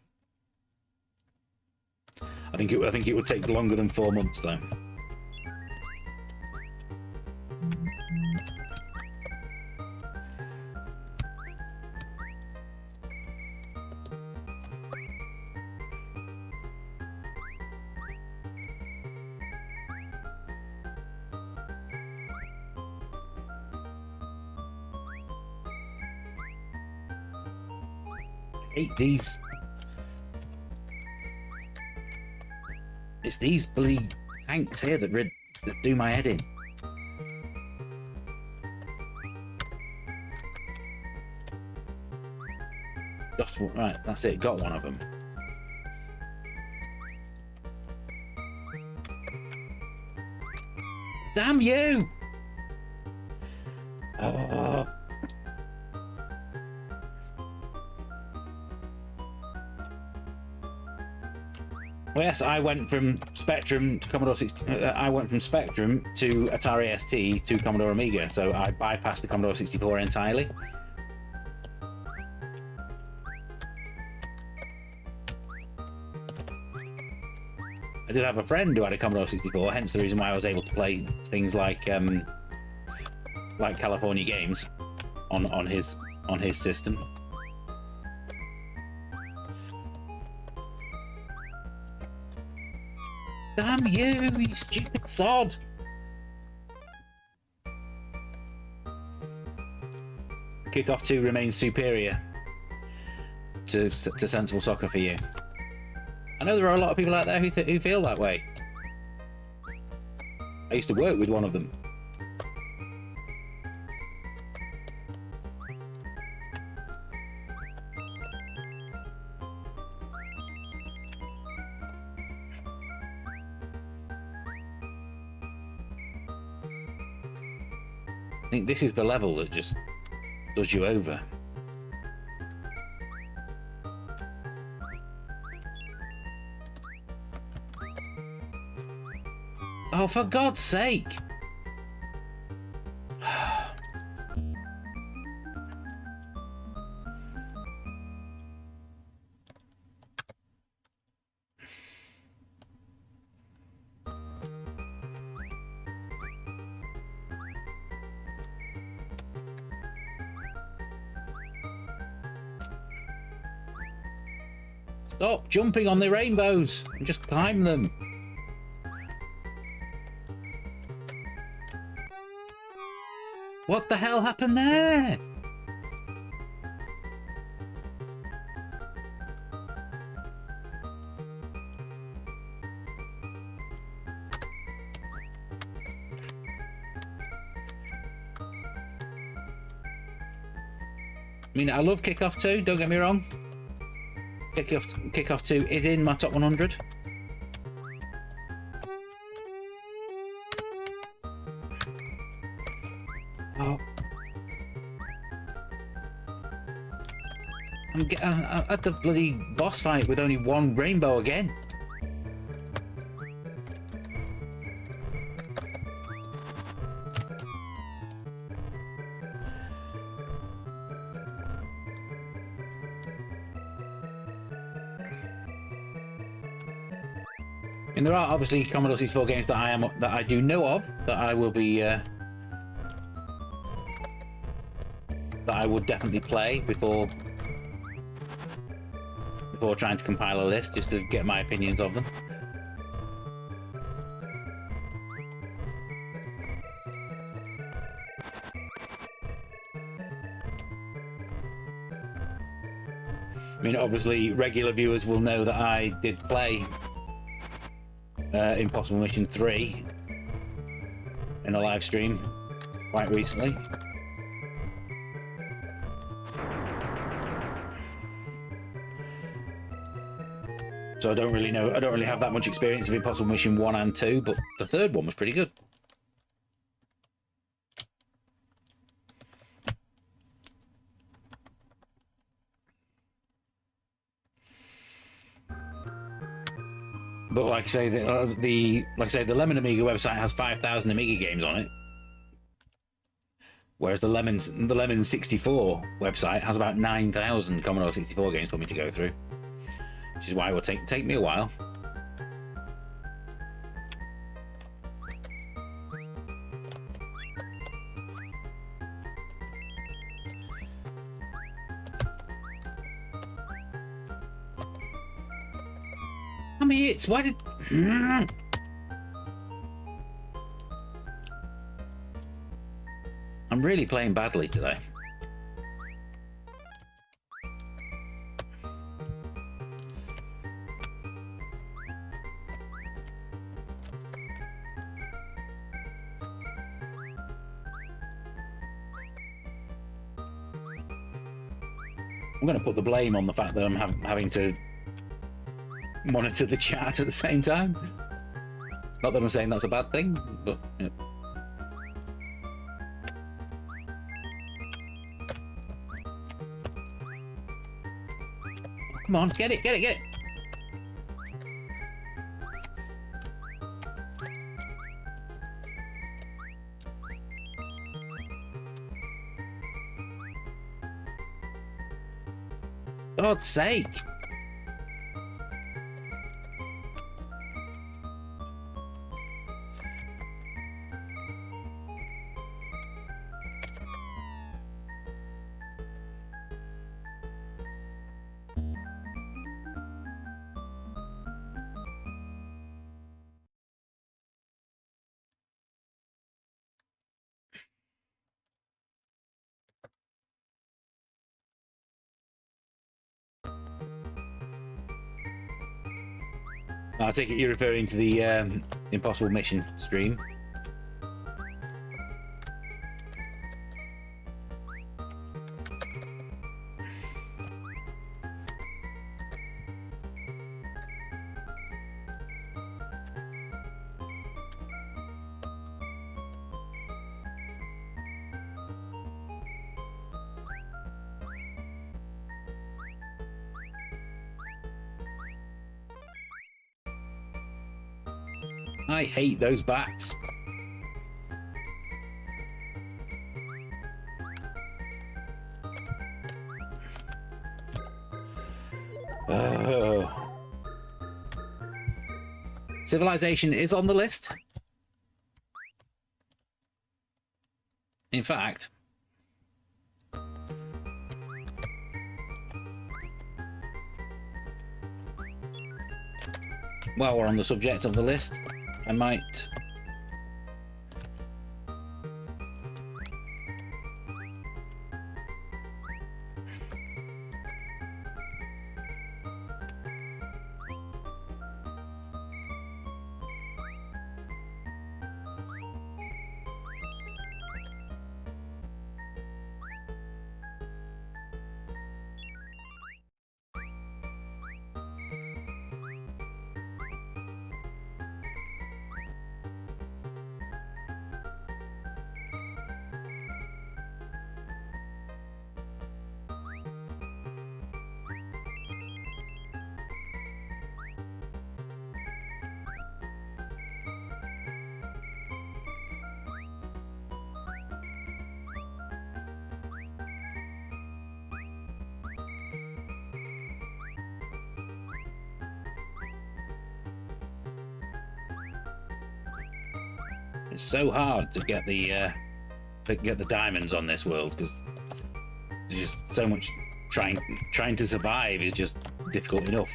I think it would take longer than 4 months though. Hate these. It's these bloody tanks here that do my head in. Right, that's it. Got one of them. Damn you! Oh. Well, yes, I went from Spectrum to Commodore 60. I went from Spectrum to Atari ST to Commodore Amiga, so I bypassed the Commodore 64 entirely. I did have a friend who had a Commodore 64, hence the reason why I was able to play things like California Games on his system. Damn you, you stupid sod! Kickoff 2 remains superior to Sensible Soccer for you. I know there are a lot of people out there who feel that way. I used to work with one of them. I think this is the level that just does you over. Oh, for God's sake! Stop jumping on the rainbows and just climb them. What the hell happened there? I mean, I love Kickoff 2, don't get me wrong. Kickoff 2 is in my top 100. Oh. I'm at the bloody boss fight with only one rainbow again. And there are obviously Commodore 64 games that I do know of that I will be that I would definitely play before trying to compile a list, just to get my opinions of them. I mean, obviously regular viewers will know that I did play Impossible Mission 3 in a live stream quite recently. So I don't really have that much experience of Impossible Mission 1 and 2, but the third one was pretty good. But like I say, the Lemon Amiga website has 5,000 Amiga games on it, whereas the Lemon 64 website has about 9,000 Commodore 64 games for me to go through, which is why it will take me a while. I mean, it's why did. I'm really playing badly today. I'm going to put the blame on the fact that I'm having to monitor the chat at the same time. Not that I'm saying that's a bad thing, but yeah. Come on, get it, get it, get it! God's sake! I take it you're referring to the Impossible Mission stream. I hate those bats. Civilization is on the list. In fact, while we're on the subject of the list, I might... It's so hard to get the diamonds on this world because there's just so much trying to survive is just difficult enough.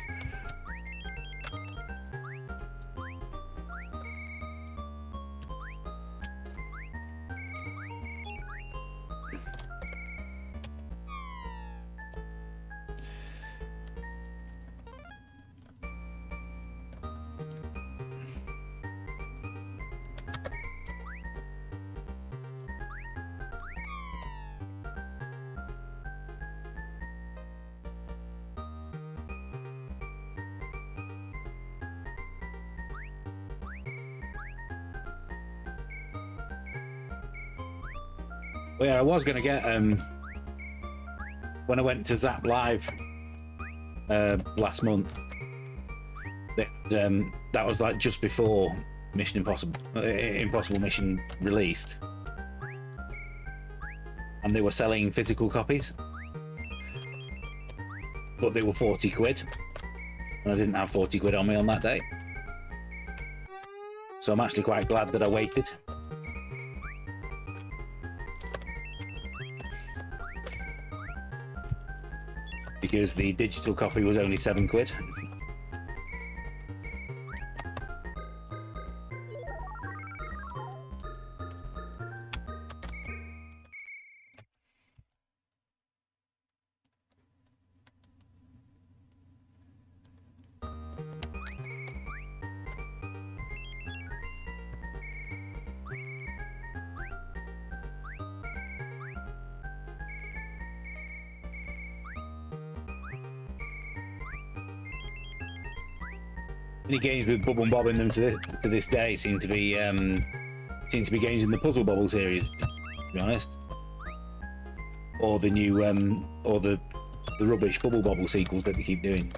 Well, yeah, I was going to get when I went to Zap Live last month. That was like just before Mission Impossible Mission released, and they were selling physical copies, but they were 40 quid, and I didn't have 40 quid on me on that day. So I'm actually quite glad that I waited. Because the digital copy was only 7 quid. Any games with Bubble and Bob in them to this day seem to be games in the Puzzle Bobble series, to be honest, or the new or the rubbish Bubble Bobble sequels that they keep doing.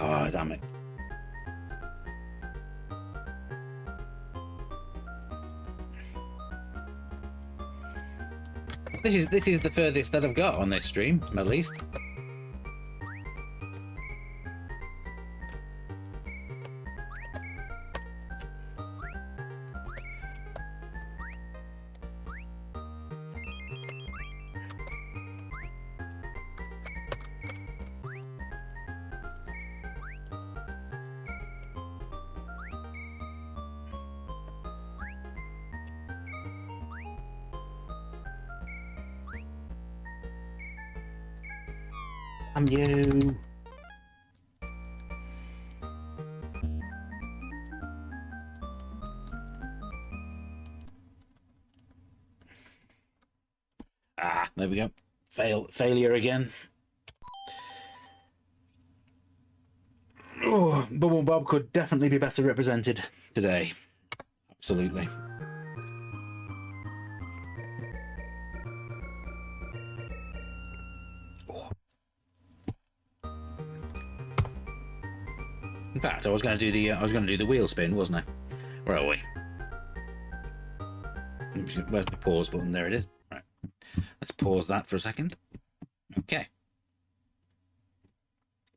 Oh, damn it. This is the furthest that I've got on this stream, at least. Damn you. Ah, there we go. Failure again. Oh, Bubble and Bob could definitely be better represented today. Absolutely. In fact, I was going to do the wheel spin, wasn't I? Where are we? Where's the pause button? There it is. Right. Let's pause that for a second. Okay.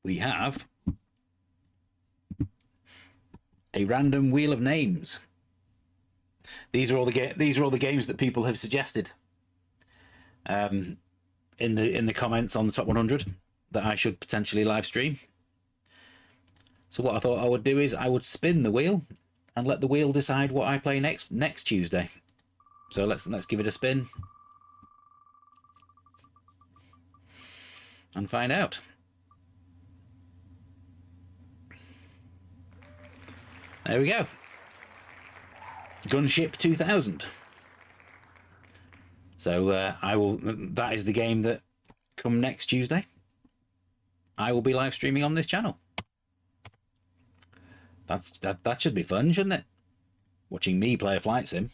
We have a random wheel of names. These are all the games that people have suggested in the comments on the top 100 that I should potentially live stream. So what I thought I would do is I would spin the wheel and let the wheel decide what I play next Tuesday. So let's give it a spin and find out. There we go. Gunship 2000. So that is the game that come next Tuesday I will be live streaming on this channel. That should be fun, shouldn't it? Watching me play a flight sim.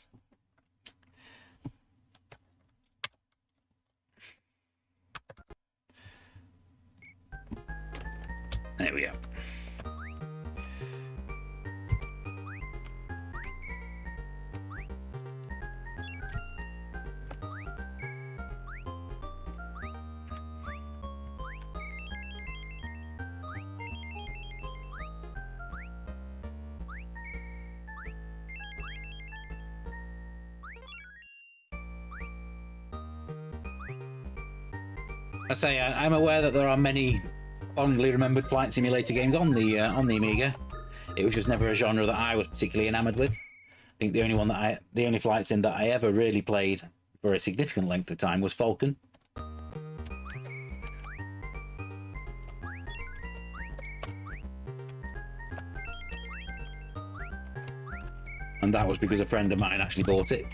There we go. I say I'm aware that there are many fondly remembered flight simulator games on the Amiga. It was just never a genre that I was particularly enamored with. I think the only flight sim that I ever really played for a significant length of time was Falcon. And that was because a friend of mine actually bought it.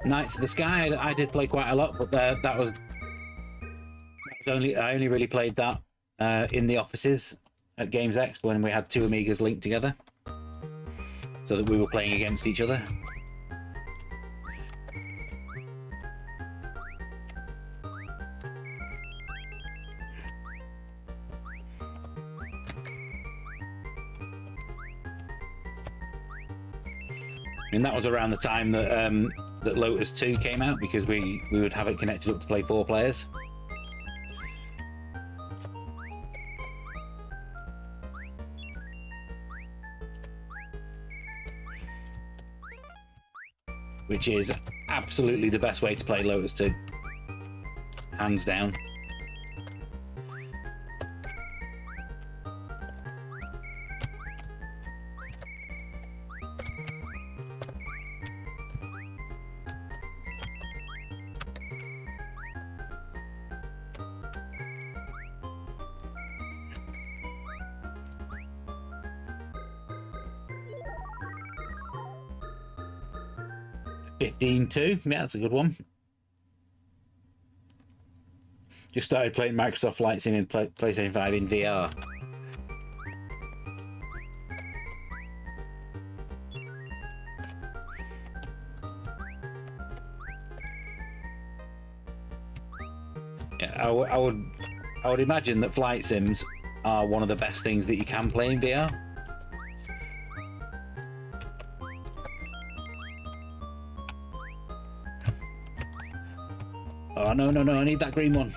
Knights of the Sky, I did play quite a lot, but that was only I only really played that in the offices at Games Expo when we had two Amigas linked together, so that we were playing against each other. And that was around the time that that Lotus 2 came out, because we would have it connected up to play 4 players. Which is absolutely the best way to play Lotus 2. Hands down. $15.2, yeah, that's a good one. Just started playing Microsoft Flight Sim in PlayStation 5 in VR. Yeah, I would imagine that flight sims are one of the best things that you can play in VR. Oh, no, I need that green one.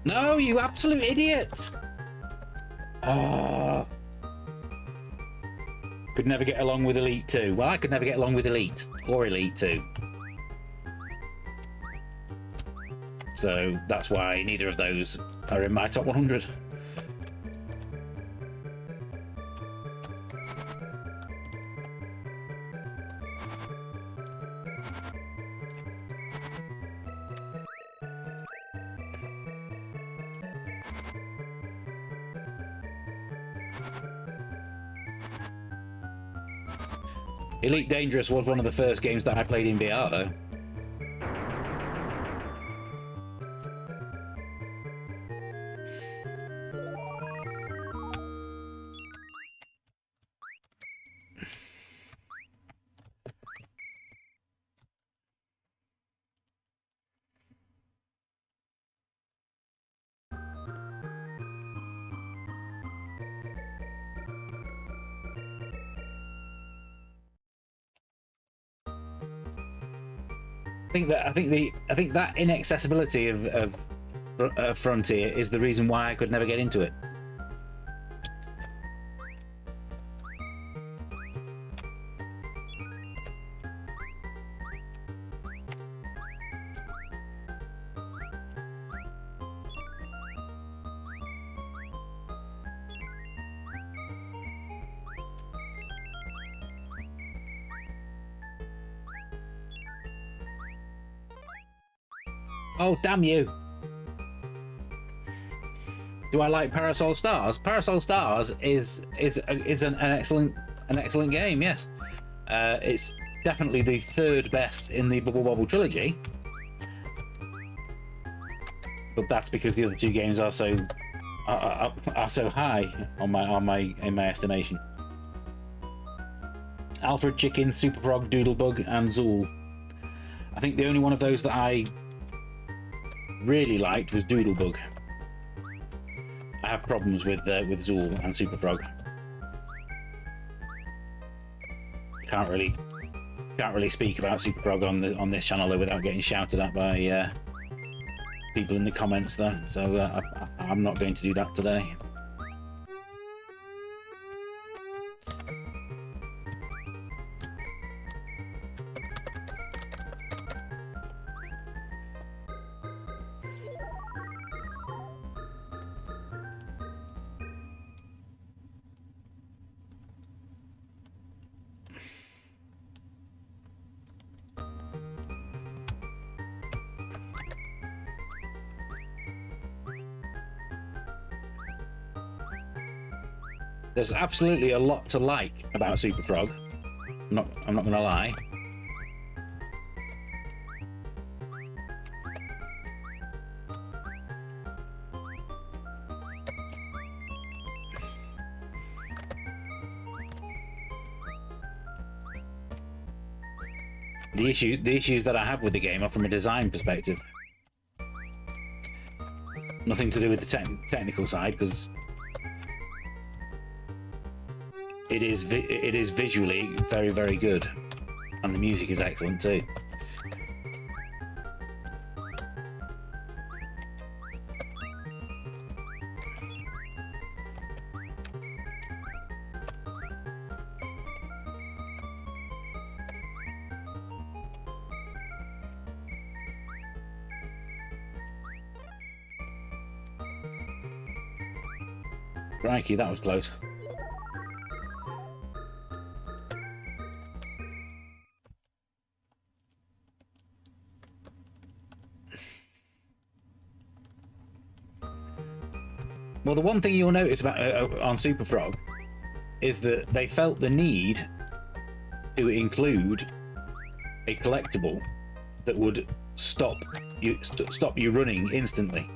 No, you absolute idiot! Could never get along with Elite 2. Well, I could never get along with Elite or Elite 2. So that's why neither of those are in my top 100. Elite Dangerous was one of the first games that I played in VR, though. I think that inaccessibility of Frontier is the reason why I could never get into it. Oh, damn you! Do I like Parasol Stars? Parasol Stars is an excellent game. Yes, it's definitely the third best in the Bubble Bobble trilogy, but that's because the other two games are so high in my estimation. Alfred Chicken, Super Frog, Doodlebug, and Zool. I think the only one of those that I really liked was Doodlebug. I have problems with Zool and Super Frog. Can't really speak about Super Frog on this channel though, without getting shouted at by people in the comments though. So I'm not going to do that today. There's absolutely a lot to like about Super Frog. I'm not gonna lie. The issues that I have with the game are from a design perspective. Nothing to do with the technical side, because it is visually very, very good, and the music is excellent too. Crikey, that was close. Well, the one thing you'll notice about on Super Frog is that they felt the need to include a collectible that would stop you running instantly.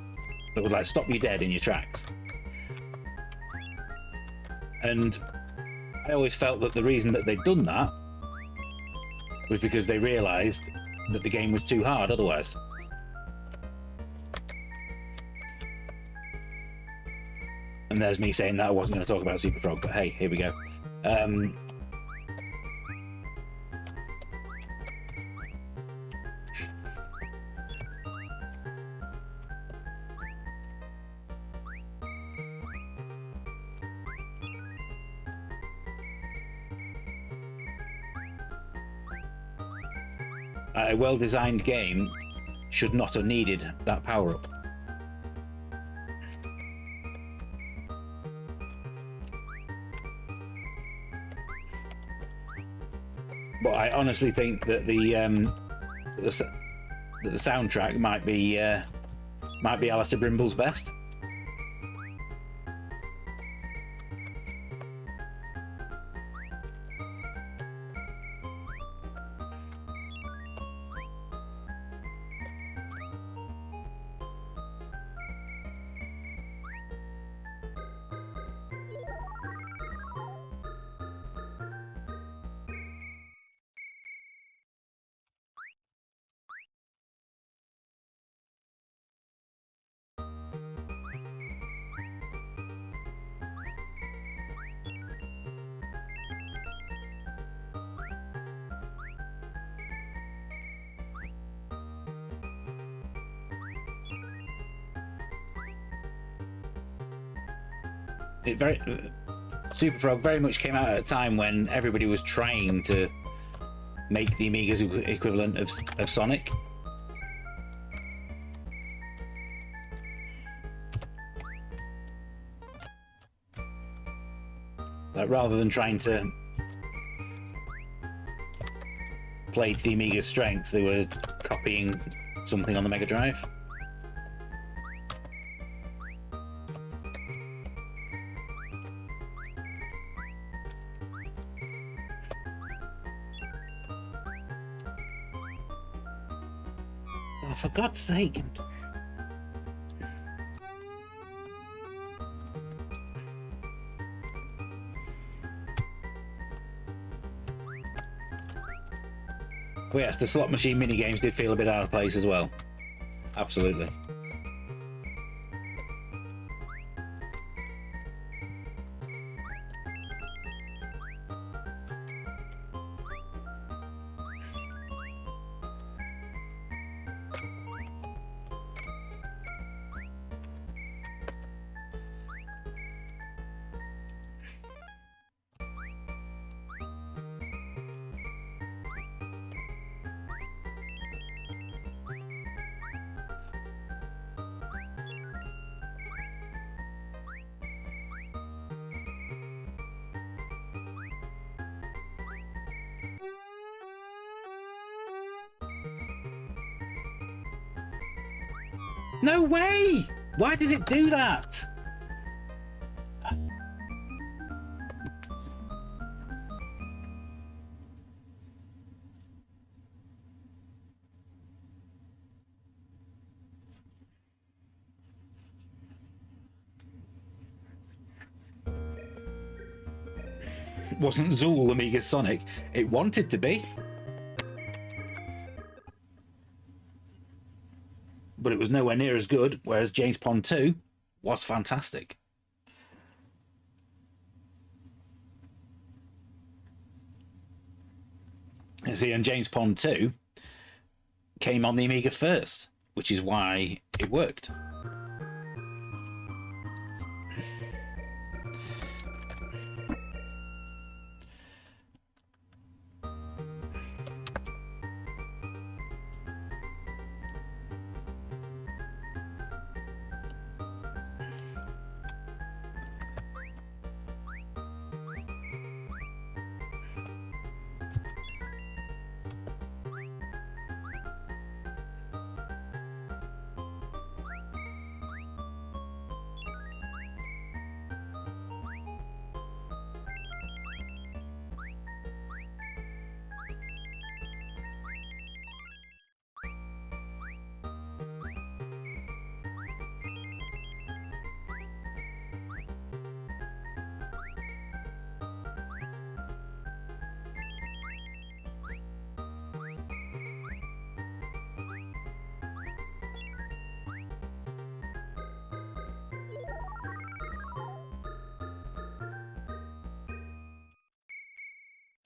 That would like stop you dead in your tracks. And I always felt that the reason that they'd done that was because they realised that the game was too hard otherwise. And there's me saying that I wasn't going to talk about Super Frog, but hey, here we go. A well-designed game should not have needed that power-up. But I honestly think that the soundtrack might be Alistair Brimble's best. Super Frog very much came out at a time when everybody was trying to make the Amiga's equivalent of Sonic. Like, rather than trying to play to the Amiga's strengths, they were copying something on the Mega Drive. Oh, for God's sake. Oh yes, the slot machine minigames did feel a bit out of place as well. Absolutely. No way! Why does it do that? Wasn't Zool Amiga's Sonic? It wanted to be. But it was nowhere near as good, whereas James Pond 2 was fantastic. You see, and James Pond 2 came on the Amiga first, which is why it worked.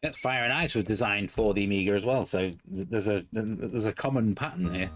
Yes, Fire and Ice was designed for the Amiga as well, so there's a common pattern here.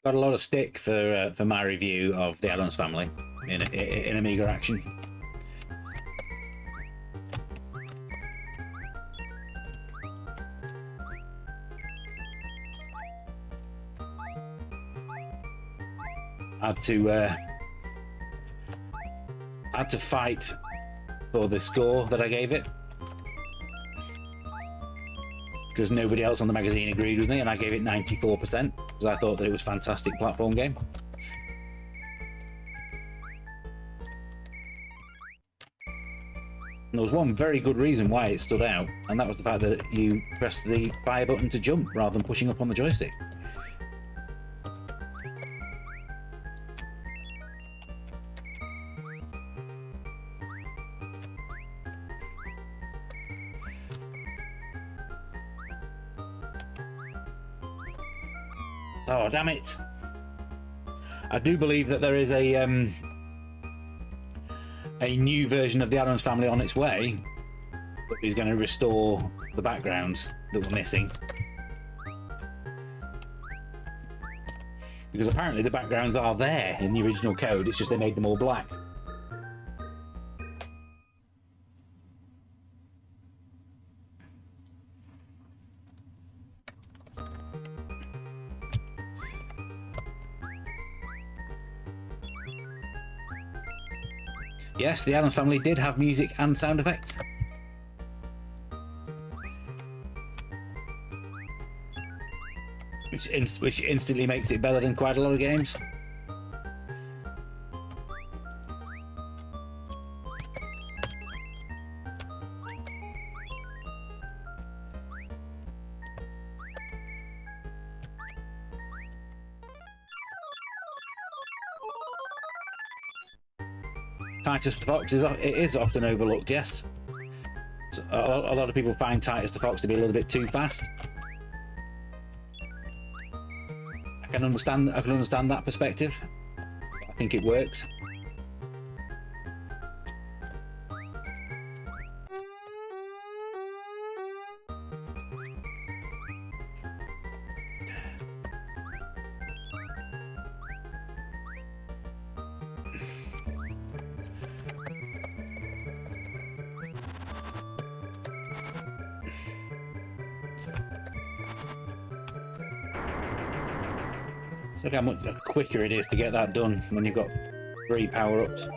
got a lot of stick for my review of the Addams Family in Amiga Action. I had to fight for the score that I gave it, because nobody else on the magazine agreed with me, and I gave it 94% because I thought that it was a fantastic platform game. And there was one very good reason why it stood out, and that was the fact that you press the fire button to jump rather than pushing up on the joystick. Oh, damn it. I do believe that there is a new version of the Addams Family on its way that is going to restore the backgrounds that were missing. Because apparently the backgrounds are there in the original code, it's just they made them all black. Yes, the Addams Family did have music and sound effects. Which instantly makes it better than quite a lot of games. Titus the Fox is often overlooked, yes. So a lot of people find Titus the Fox to be a little bit too fast. I can understand that perspective. I think it works. Look how much quicker it is to get that done when you've got 3 power-ups.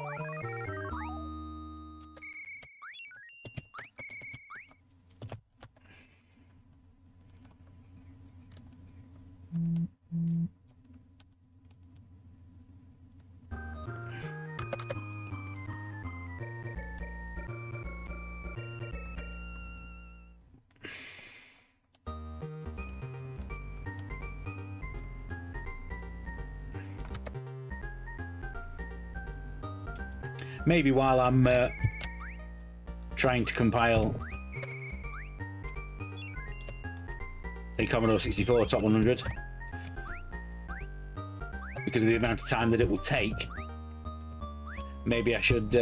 Maybe while I'm trying to compile a Commodore 64 Top 100, because of the amount of time that it will take, maybe I should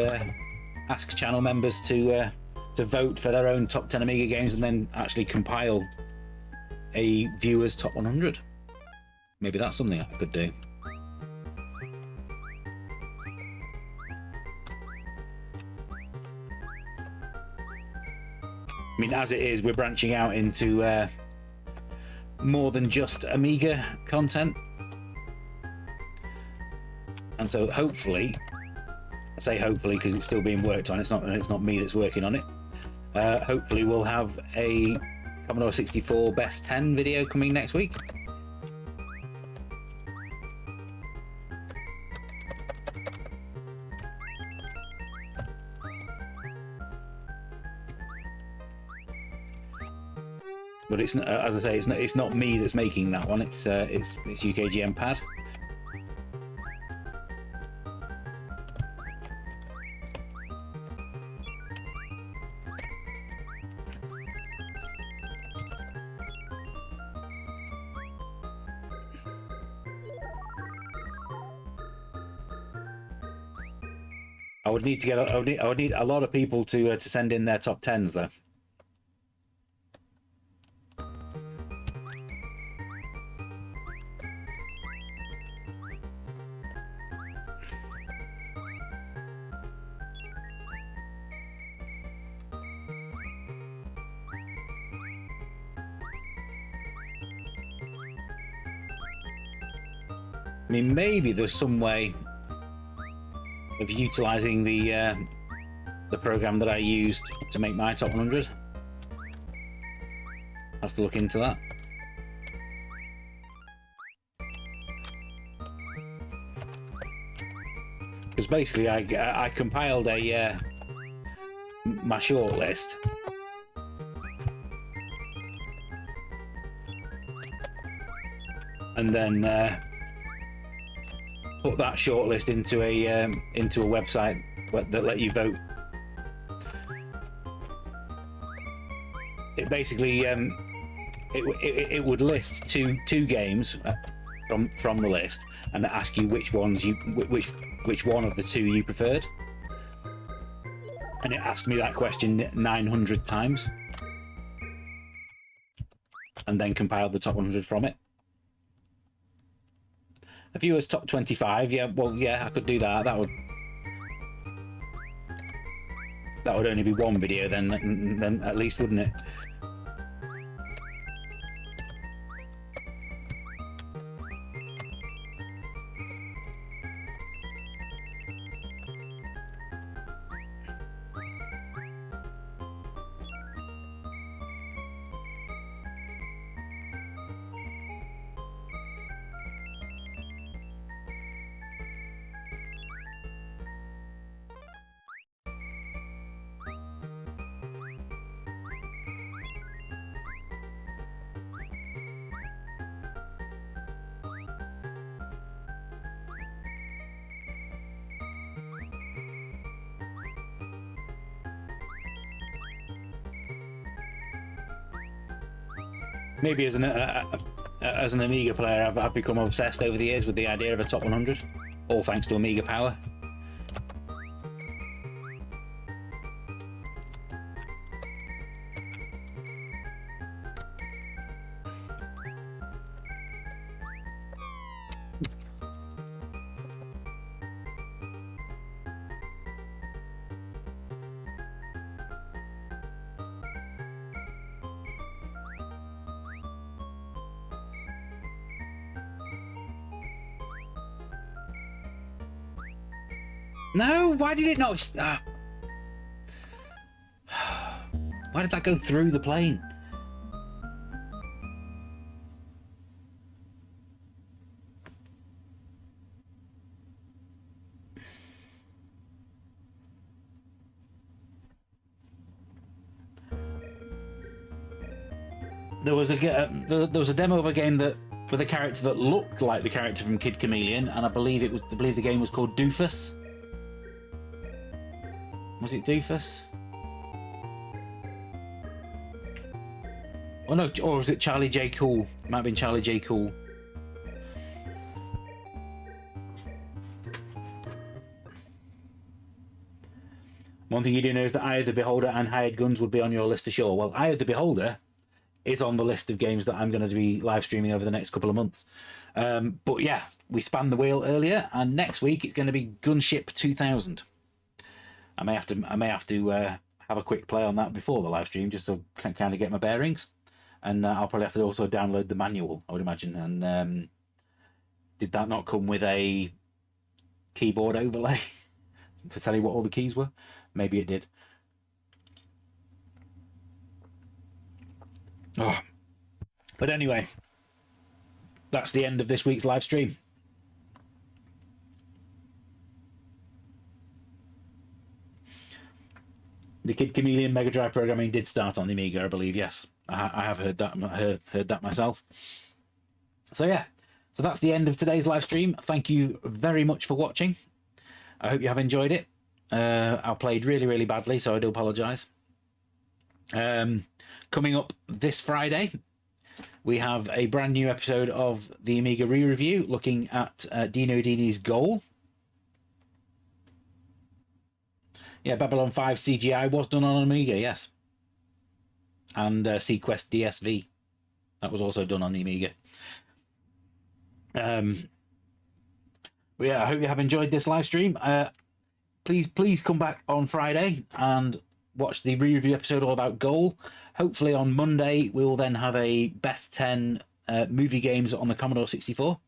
ask channel members to vote for their own top 10 Amiga games and then actually compile a viewer's top 100. Maybe that's something I could do. I mean, as it is, we're branching out into more than just Amiga content. And so hopefully, I say hopefully because it's still being worked on, it's not me that's working on it. Hopefully we'll have a Commodore 64 Best 10 video coming next week. But it's not, as I say, it's not me that's making that one. It's UKGN Pad. I would need a lot of people to send in their top 10s though. I mean, maybe there's some way of utilizing the program that I used to make my top 100. I'll have to look into that. Because basically, I compiled my shortlist, and then put that shortlist into a website that let you vote. It basically it would list two games from the list and ask you which one of the two you preferred. And it asked me that question 900 times, and then compiled the top 100 from it. A few as top 25, yeah, well, yeah, I could do that. That would only be one video then at least, wouldn't it? Maybe as an Amiga player, I've become obsessed over the years with the idea of a top 100, all thanks to Amiga Power. No, why did it not? Why did that go through the plane? There was a demo of a game that with a character that looked like the character from Kid Chameleon, and I believe the game was called Doofus. Was it Doofus? Oh no, or was it Charlie J. Cool? It might have been Charlie J. Cool. One thing you do know is that Eye of the Beholder and Hired Guns would be on your list for sure. Well, Eye of the Beholder is on the list of games that I'm going to be live streaming over the next couple of months. But yeah, we spanned the wheel earlier, and next week it's going to be Gunship 2000. I may have to have a quick play on that before the live stream, just to kind of get my bearings, and I'll probably have to also download the manual, I would imagine. And did that not come with a keyboard overlay to tell you what all the keys were? Maybe it did. Oh. But anyway, that's the end of this week's live stream. The Kid Chameleon Mega Drive programming did start on the Amiga, I believe. Yes, I have heard that myself. So yeah, so that's the end of today's live stream. Thank you very much for watching. I hope you have enjoyed it. I played really badly, so I do apologise. Coming up this Friday, we have a brand new episode of the Amiga re-review looking at Dino Dini's Goal. Yeah, Babylon 5 CGI was done on Amiga, yes. And Sequest DSV. That was also done on the Amiga. But yeah, I hope you have enjoyed this live stream. Please come back on Friday and watch the re-review episode all about Goal. Hopefully on Monday we will then have a best 10 movie games on the Commodore 64.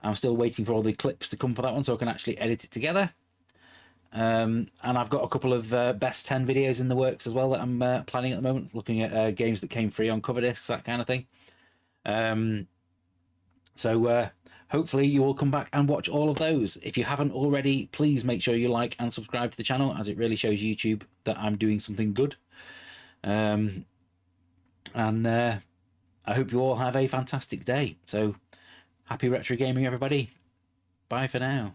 I'm still waiting for all the clips to come for that one so I can actually edit it together. And I've got a couple of best 10 videos in the works as well that I'm planning at the moment, looking at games that came free on cover discs, that kind of thing. So hopefully you will come back and watch all of those. If you haven't already, please make sure you like and subscribe to the channel, as it really shows YouTube that I'm doing something good. And I hope you all have a fantastic day. So happy retro gaming, everybody. Bye for now.